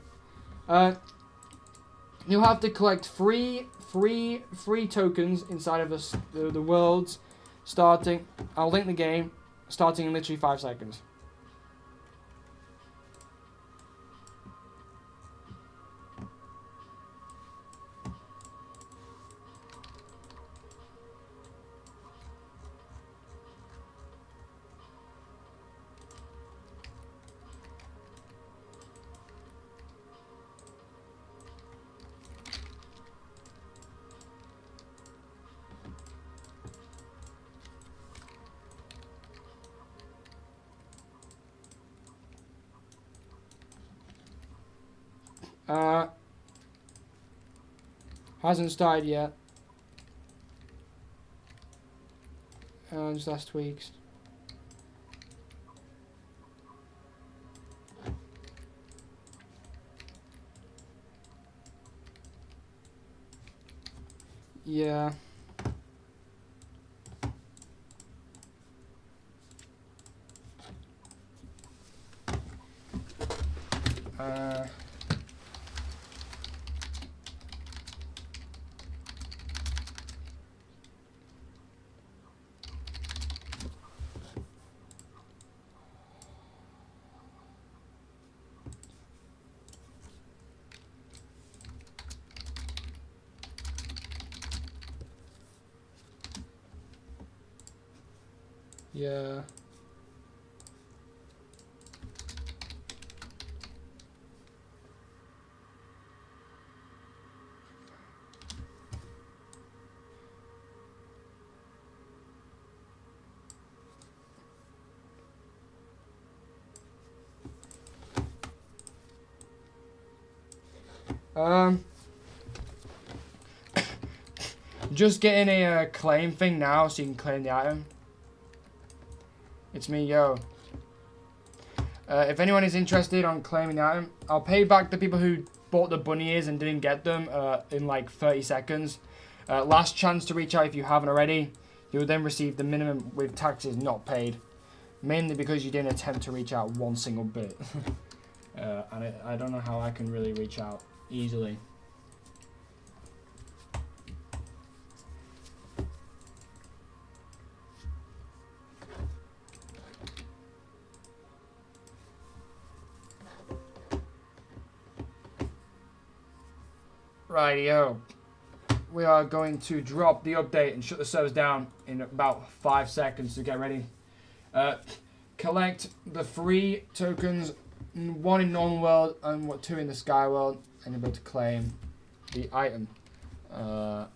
Speaker 1: You'll have to collect free tokens inside of the worlds, starting. I'll link the game, starting in literally 5 seconds. Hasn't started yet. Just last week's. Yeah. Yeah. Just getting a claim thing now so you can claim the item. It's me, yo. If anyone is interested on claiming the item, I'll pay back the people who bought the bunny ears and didn't get them in like 30 seconds. Last chance to reach out if you haven't already. You'll then receive the minimum with taxes not paid. Mainly because you didn't attempt to reach out one single bit. And I don't know how I can really reach out easily. Rightio. We are going to drop the update and shut the servers down in about 5 seconds to get ready. Collect the 3 tokens, 1 in normal world and 2 in the sky world, and you'll be able to claim the item. Other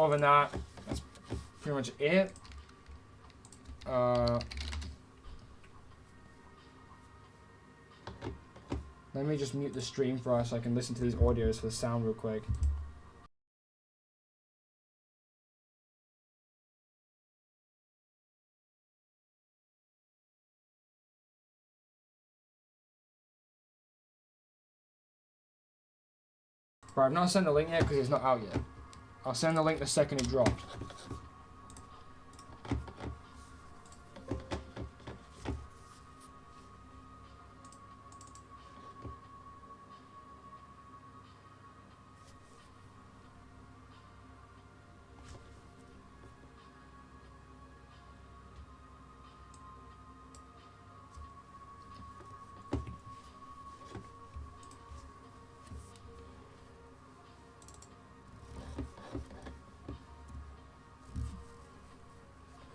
Speaker 1: than that, that's pretty much it. Let me just mute the stream for us so I can listen to these audios for the sound real quick. Right, I've not sent the link yet because it's not out yet. I'll send the link the second it drops.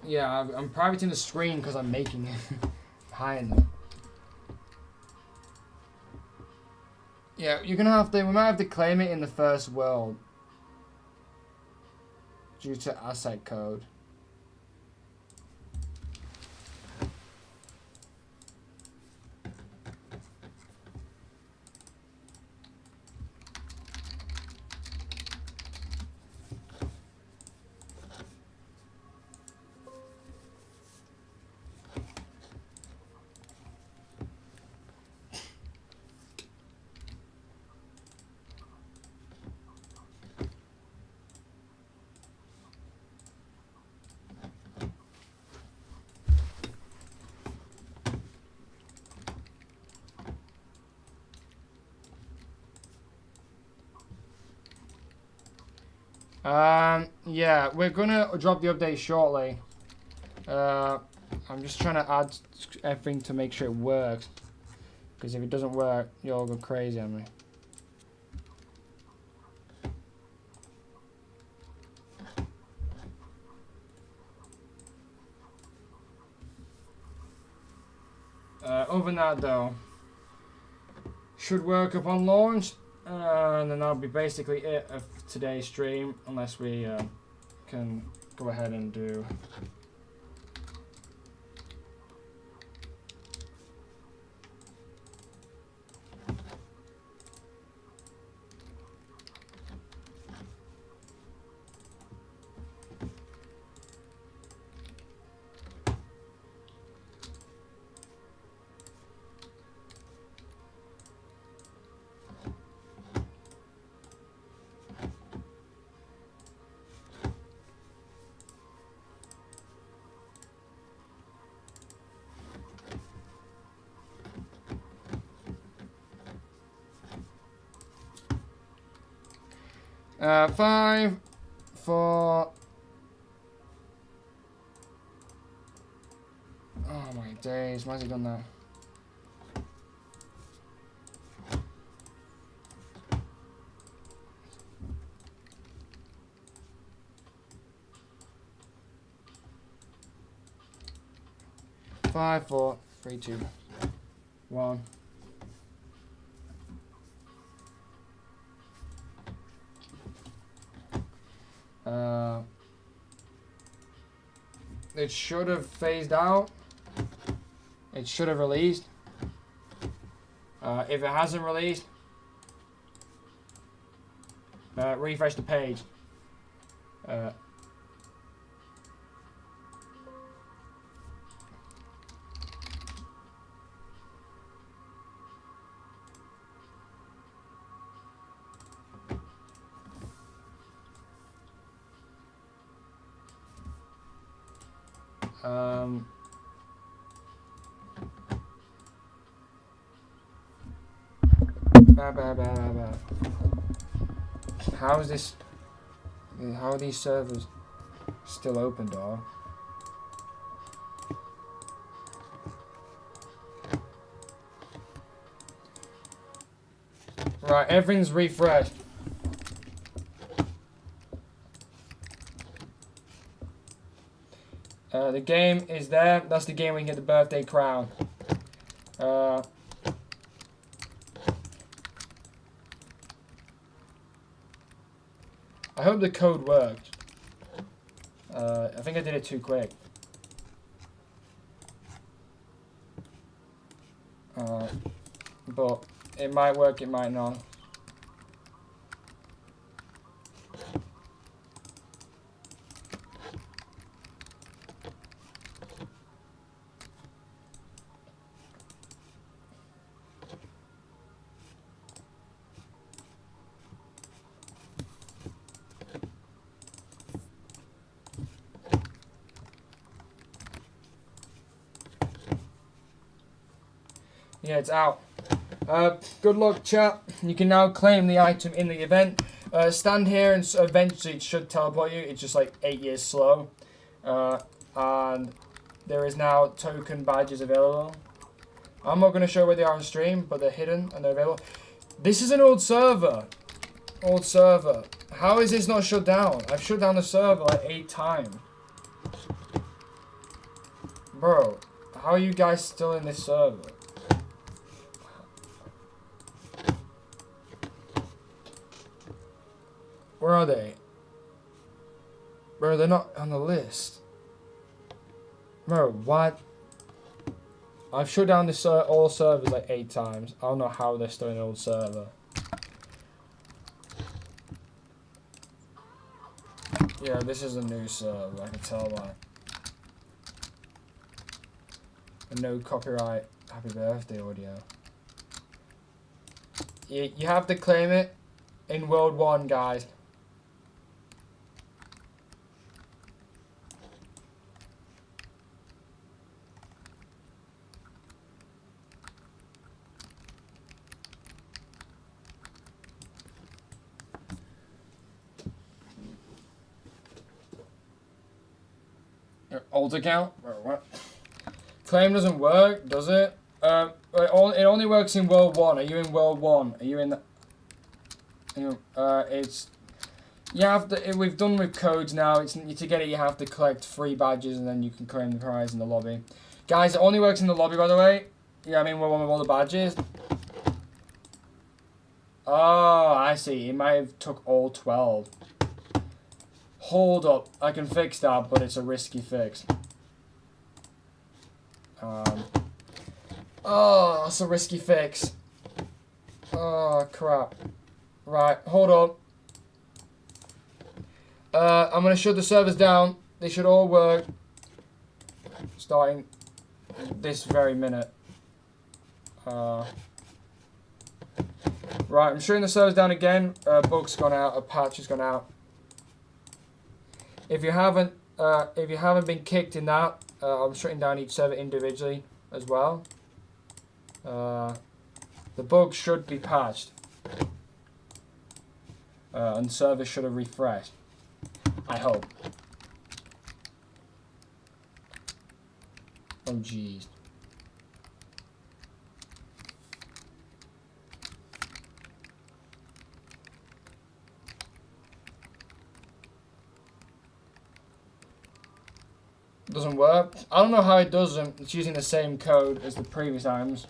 Speaker 1: Yeah, I'm privating the screen because I'm making it. Hiding them. Yeah, you're gonna have to. We might have to claim it in the first world due to asset code. Yeah, we're gonna drop the update shortly. I'm just trying to add everything to make sure it works. Because if it doesn't work, you'll go crazy on me. Other than that though, should work upon launch. And then that'll be basically it of today's stream, unless we can go ahead and do. Five, 4. Oh my days, why has he done that? Five, 4, 3, 2, 1. It should have phased out. It should have released. If it hasn't released, refresh the page. How is this? How are these servers still open, dog? Right, everything's refreshed. The game is there. That's the game we can get the birthday crown. I hope the code worked. I think I did it too quick. But it might work, it might not. Yeah, it's out. Good luck, chat. You can now claim the item in the event. Stand here and eventually it should teleport you. It's just like 8 years slow. And there is now token badges available. I'm not going to show where they are on stream, but they're hidden and they're available. This is an old server. Old server. How is this not shut down? I've shut down the server like 8 times. Bro, how are you guys still in this server? Where are they? Bro, they're not on the list. Bro, what? I've shut down this all servers like 8 times. I don't know how they're still in an old server. Yeah, this is a new server, I can tell by. And no copyright happy birthday audio. You have to claim it in World 1, guys. Your old account? Or what? Claim doesn't work, does it? It only works in World 1. Are you in World 1? Are you in the... it's... You have to... We've done with codes now. It's to get it, you have to collect 3 badges and then you can claim the prize in the lobby. Guys, it only works in the lobby, by the way. Yeah, I mean, World 1 with all the badges. Oh, I see. It might have took all 12. Hold up. I can fix that, but it's a risky fix. Oh, that's a risky fix. Oh, crap. Right, hold up. I'm going to shut the servers down. They should all work. Starting this very minute. Right, I'm shutting the servers down again. Bug's gone out. A patch has gone out. If you haven't been kicked in that, I'm shutting down each server individually as well. The bug should be patched. And servers should have refreshed. I hope. Oh jeez. Doesn't work. I don't know how it doesn't. It's using the same code as the previous times.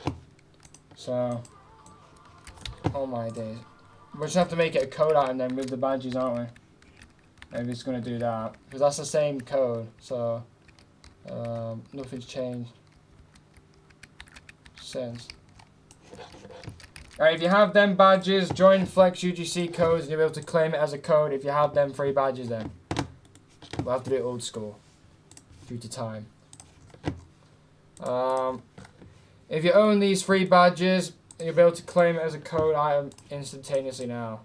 Speaker 1: So, oh my days. We'll just have to make it a code item then with the badges, aren't we? Maybe it's going to do that. Because that's the same code. So, nothing's changed since. Alright, if you have them badges, join Flex UGC codes and you'll be able to claim it as a code if you have them 3 badges then. We'll have to do it old school. Due to time. If you own these 3 badges, you'll be able to claim it as a code item instantaneously now.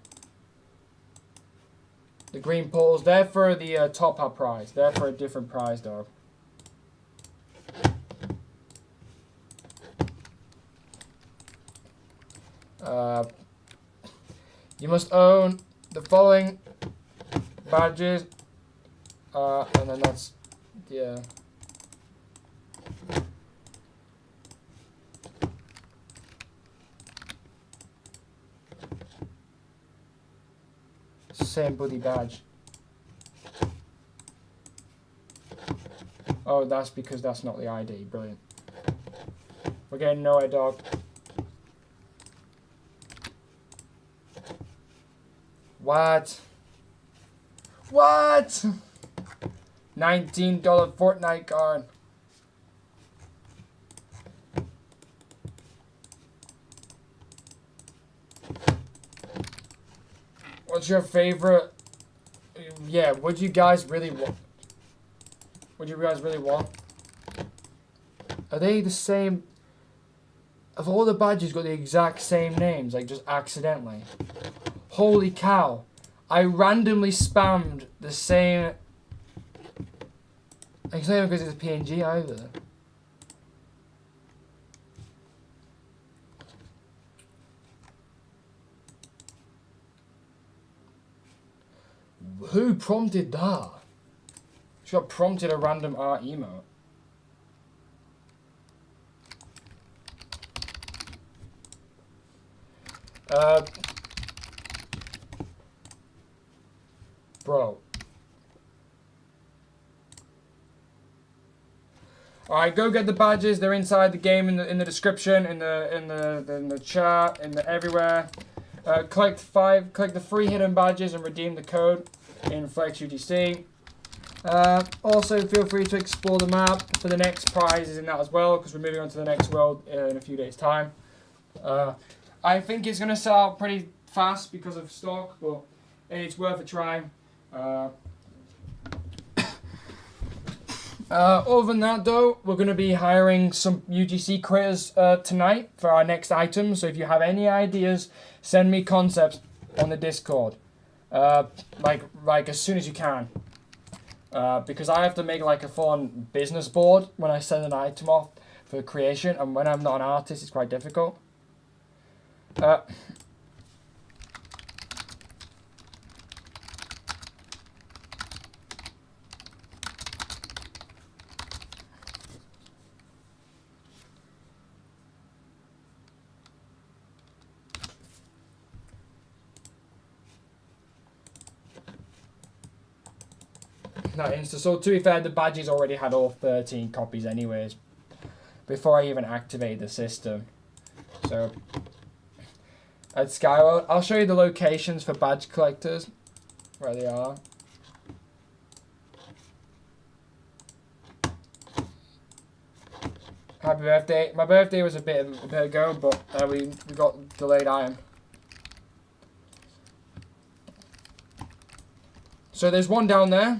Speaker 1: The green portals, they're for the top up prize. They're for a different prize, dog. You must own the following badges, and then that's, yeah. Same bloody badge. Oh, that's because that's not the ID. Brilliant. We're getting nowhere, dog. What? What? $19 Fortnite card. What's your favorite? Yeah, what do you guys really want? What do you guys really want? Are they the same? Have all the badges got the exact same names, like just accidentally? Holy cow. I randomly spammed the same. It's not even because it's a PNG either. Who prompted that? She got prompted a random art emote. Bro. Alright, go get the badges. They're inside the game in the description, in the chat, everywhere. Collect the 3 hidden badges and redeem the code in Flex UGC. Also, feel free to explore the map for the next prizes in that as well, because we're moving on to the next world in a few days' time. I think it's going to sell out pretty fast because of stock, but it's worth a try. Other than that, though, we're going to be hiring some UGC creators tonight for our next item. So if you have any ideas, send me concepts on the Discord, like as soon as you can. Because I have to make like a full-on business board when I send an item off for creation, and when I'm not an artist, it's quite difficult. Not Insta. So to be fair, the badges already had all 13 copies anyways before I even activate the system. So at Skyworld, I'll show you the locations for badge collectors, where they are. Happy birthday. My birthday was a bit ago, but we got delayed iron. So there's one down there.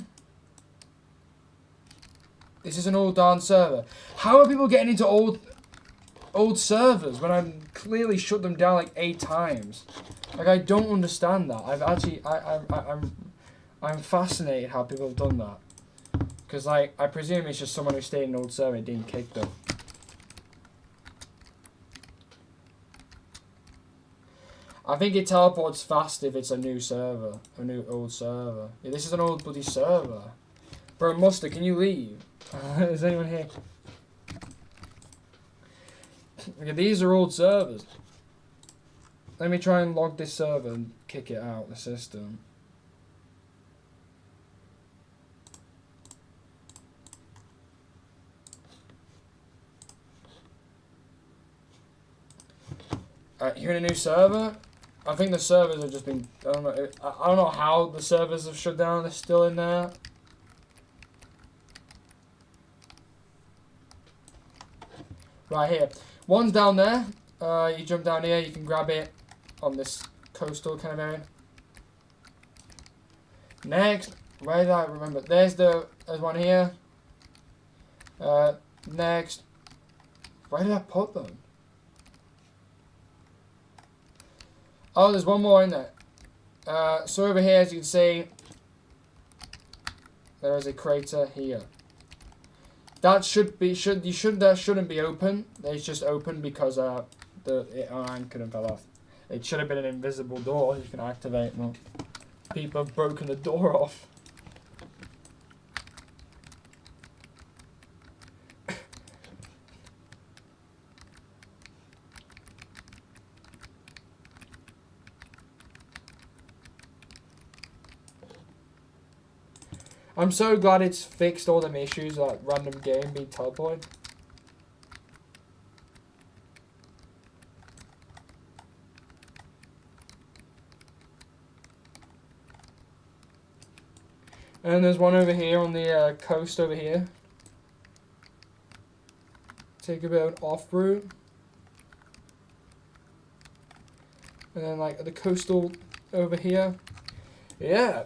Speaker 1: This is an old darn server. How are people getting into old servers when I've clearly shut them down like 8 times? Like, I don't understand that. I'm fascinated how people have done that. Because like, I presume it's just someone who stayed in an old server and didn't kick them. I think it teleports fast if it's a new server, old server. Yeah, this is an old bloody server. Bro, Mustard, can you leave? Is anyone here? Okay, these are old servers. Let me try and log this server and kick it out the system. You're in a new server? I think the servers have just been, I don't know how the servers have shut down. They're still in there. Right here. One's down there. You jump down here, you can grab it on this coastal kind of area. Next, where did I remember? There's one here. Next. Where did I put them? Oh, there's one more in there. So over here, as you can see, there is a crater here. That shouldn't be open. It's just open because the iron couldn't fell off. It should have been an invisible door you can activate. Well, people have broken the door off. I'm so glad it's fixed all them issues like random game being teleported. And there's one over here on the coast over here. Take a bit of an off route. And then like the coastal over here. Yeah.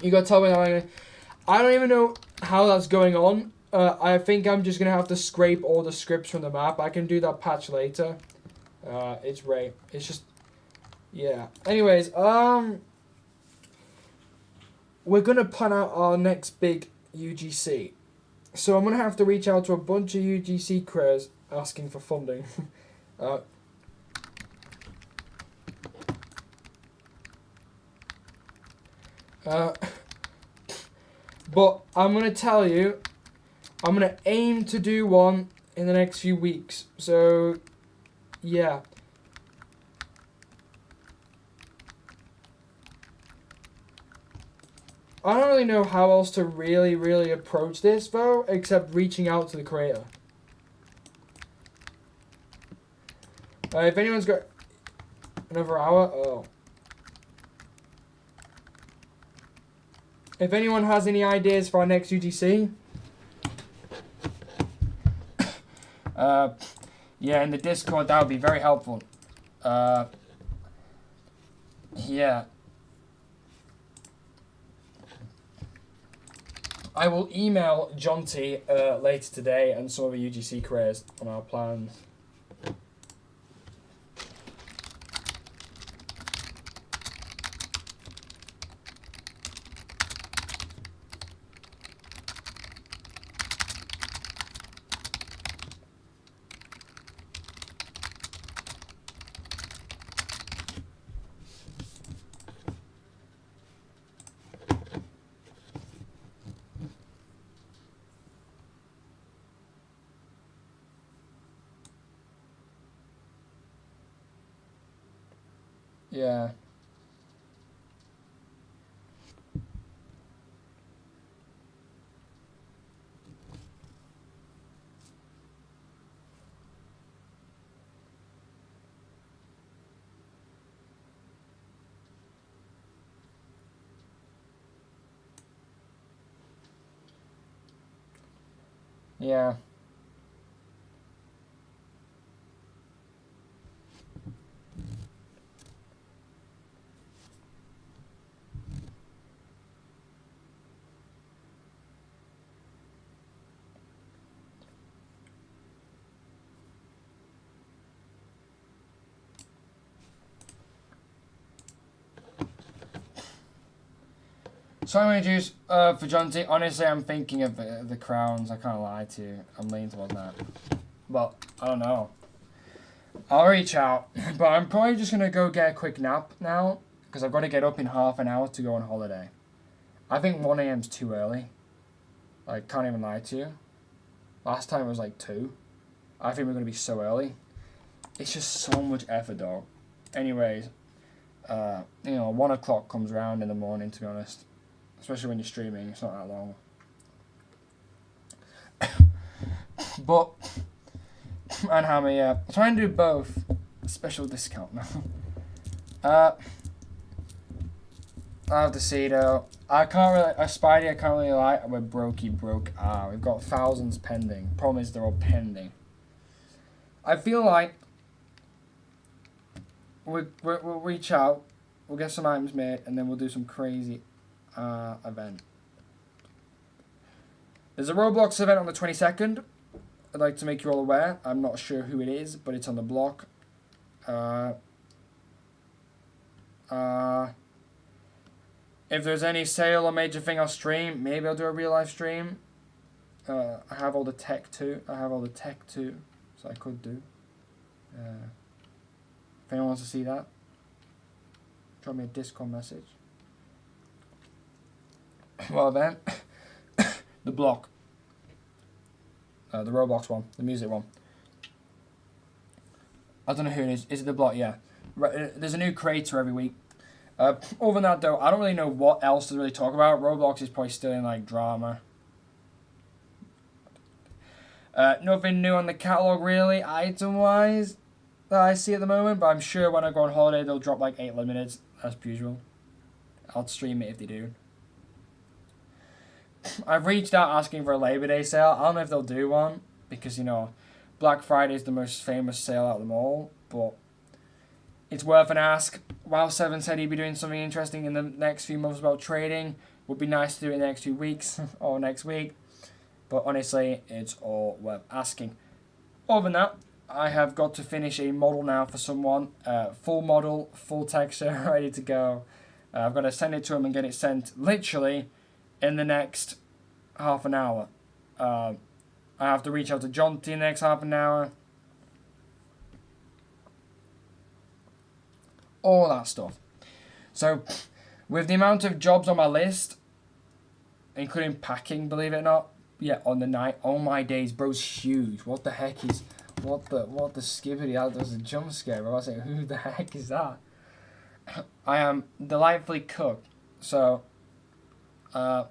Speaker 1: You gotta tell me how I don't even know how that's going on. I think I'm just gonna have to scrape all the scripts from the map. I can do that patch later. It's right. It's just, yeah. Anyways, we're gonna plan out our next big UGC. So I'm gonna have to reach out to a bunch of UGC crews asking for funding. But I'm going to tell you, I'm going to aim to do one in the next few weeks. So, yeah. I don't really know how else to really approach this, though, except reaching out to the creator. If anyone's got another hour, oh. If anyone has any ideas for our next UGC, yeah, in the Discord, that would be very helpful. Yeah. I will email Jonty later today and some of the UGC careers on our plans. Yeah. Yeah. So anyways, for Jonty, honestly, I'm thinking of the crowns. I can't lie to you. I'm leaning towards that. But, I don't know. I'll reach out. But I'm probably just going to go get a quick nap now. Because I've got to get up in half an hour to go on holiday. I think 1 a.m. is too early. Like, can't even lie to you. Last time it was like 2. I think we're going to be so early. It's just so much effort, though. Anyways, you know, 1 o'clock comes around in the morning, to be honest. Especially when you're streaming, it's not that long. But, and how many, trying to do both. Special discount now. I have to see though. I can't really, Spidey, I can't really lie. We're broke. We've got thousands pending. Problem is they're all pending. I feel like we'll reach out, we'll get some items made, and then we'll do some crazy event. There's a Roblox event on the 22nd. I'd like to make you all aware. I'm not sure who it is, but it's on the block. If there's any sale or major thing I'll stream, maybe I'll do a real life stream. I have all the tech too. So I could do. If anyone wants to see that, drop me a Discord message. Well then, the block. The Roblox one, the music one. I don't know who it is. Is it the block? Yeah. There's a new creator every week. Other than that though, I don't really know what else to really talk about. Roblox is probably still in like drama. Nothing new on the catalogue really, item-wise, that I see at the moment. But I'm sure when I go on holiday, they'll drop like 8 limiteds, as per usual. I'll stream it if they do. I've reached out asking for a Labor Day sale. I don't know if they'll do one, because, you know, Black Friday is the most famous sale out of them all. But it's worth an ask. WoW7 said he'd be doing something interesting in the next few months about trading. Would be nice to do it in the next 2 weeks, or next week. But honestly, it's all worth asking. Other than that, I have got to finish a model now for someone. Full model, full texture, ready to go. I've got to send it to him and get it sent literally in the next half an hour. I have to reach out to Jonty in the next half an hour. All that stuff. So, with the amount of jobs on my list, including packing, believe it or not, yeah, on the night, oh my days, bro's huge. What the heck is, what the skibbity, that was a jump scare, bro. I was like, who the heck is that? I am delightfully cooked, so, I'm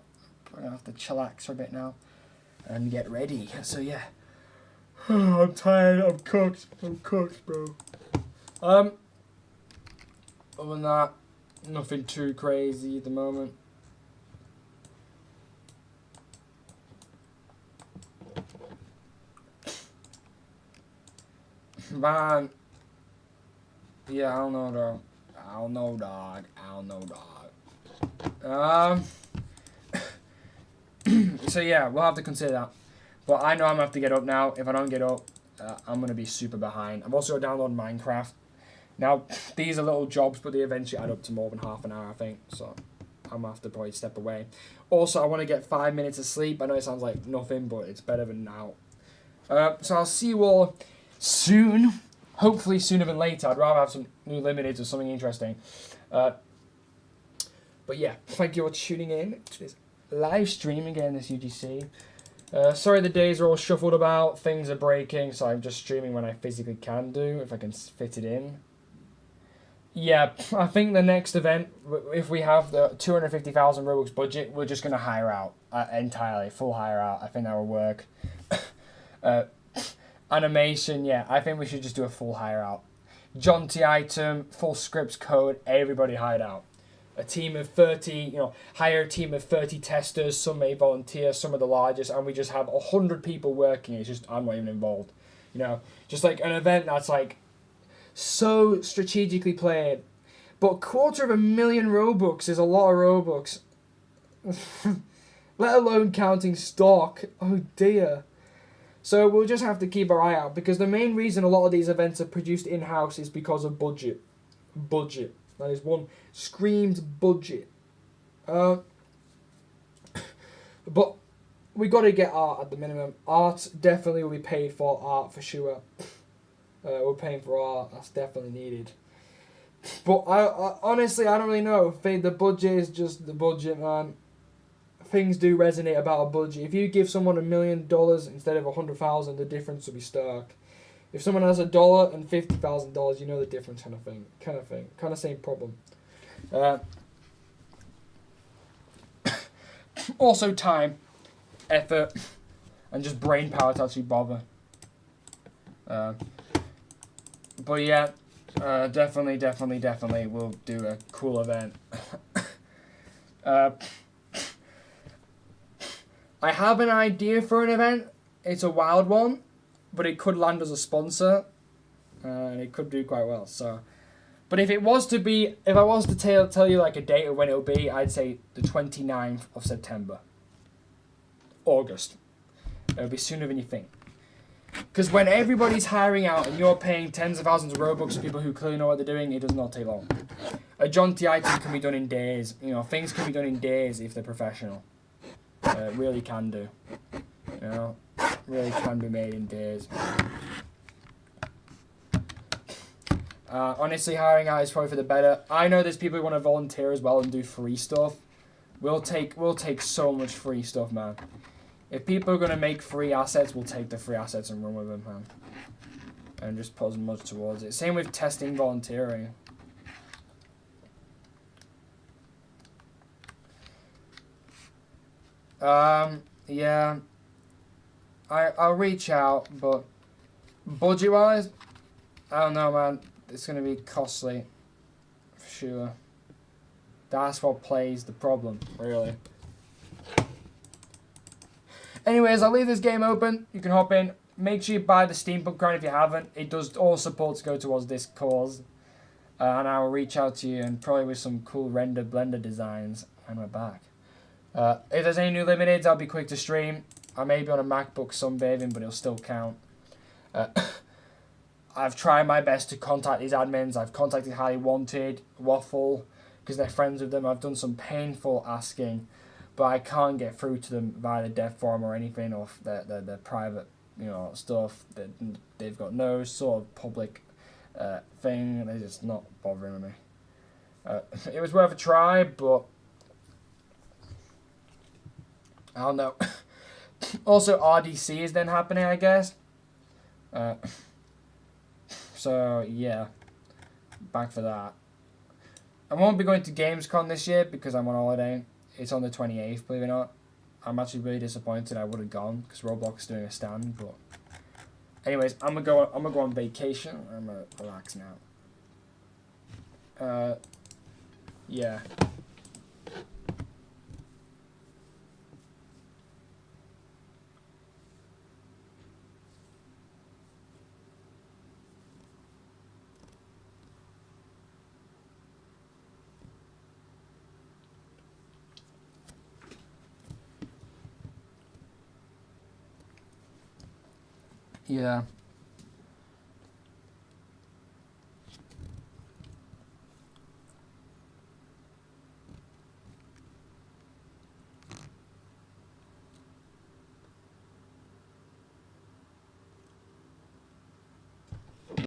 Speaker 1: gonna have to chillax for a bit now, and get ready, so yeah. I'm tired, I'm cooked, bro. Other than that, nothing too crazy at the moment. Man, yeah, I don't know, though. I don't know, dog. So yeah, we'll have to consider that. But I know I'm gonna have to get up now. If I don't get up, I'm gonna be super behind. I've also downloaded Minecraft. Now, these are little jobs, but they eventually add up to more than half an hour, I think. So, I'm gonna have to probably step away. Also, I want to get 5 minutes of sleep. I know it sounds like nothing, but it's better than now. So I'll see you all soon. Hopefully sooner than later. I'd rather have some new limiteds or something interesting. But yeah, thank you all for tuning in to this live stream again, this UGC. Sorry the days are all shuffled about. Things are breaking, so I'm just streaming when I physically can do, if I can fit it in. Yeah, I think the next event, if we have the 250,000 Robux budget, we're just going to hire out entirely, full hire out. I think that will work. Animation, yeah, I think we should just do a full hire out. Jonty item, full scripts code, everybody hired out. A team of 30, hire a team of 30 testers, some may volunteer, some are the largest, and we just have 100 people working. It's just, I'm not even involved. Just like an event that's like so strategically played. But 250,000 Robux is a lot of Robux. Let alone counting stock. Oh dear. So we'll just have to keep our eye out, because the main reason a lot of these events are produced in-house is because of budget. Budget. That is one screamed budget. But we got to get art at the minimum. Art definitely will be paid for. Art for sure. We're paying for art. That's definitely needed. But I honestly, I don't really know. The budget is just the budget, man. Things do resonate about a budget. If you give someone $1 million instead of 100,000, the difference will be stark. If someone has $1 and $50,000, you know the difference, kind of thing. Kind of same problem. Also time, effort, and just brain power to actually bother. But yeah, definitely we'll do a cool event. I have an idea for an event. It's a wild one, but it could land as a sponsor, and it could do quite well. So, but if I was to tell you like a date of when it'll be, I'd say the 29th of September. August. It'll be sooner than you think. Because when everybody's hiring out and you're paying tens of thousands of Robux to people who clearly know what they're doing, it does not take long. A Jonty item can be done in days. Things can be done in days if they're professional. It really can do. Really can be made in days. Honestly, hiring out is probably for the better. I know there's people who want to volunteer as well and do free stuff. We'll take so much free stuff, man. If people are gonna make free assets, we'll take the free assets and run with them, man. And just put as much towards it. Same with testing volunteering. Yeah. I'll reach out, but budget wise, I don't know, man. It's gonna be costly, for sure. That's what plays the problem, really. Anyways, I'll leave this game open. You can hop in. Make sure you buy the Steampunk crown if you haven't. It does all supports go towards this cause. And I will reach out to you and probably with some cool render blender designs. And we're back. If there's any new limiteds, I'll be quick to stream. I may be on a MacBook sunbathing, but it'll still count. I've tried my best to contact these admins. I've contacted Highly Wanted, Waffle, because they're friends with them. I've done some painful asking, but I can't get through to them via the dev forum or anything, or their private, stuff. They've got no sort of public thing. They're just not bothering with me. It was worth a try, but I don't know. Also, RDC is then happening, I guess. So, yeah. Back for that. I won't be going to Gamescom this year because I'm on holiday. It's on the 28th, believe it or not. I'm actually really disappointed. I would have gone because Roblox is doing a stand, but anyways, I'm gonna go on vacation. I'm gonna relax now. Yeah. Yeah.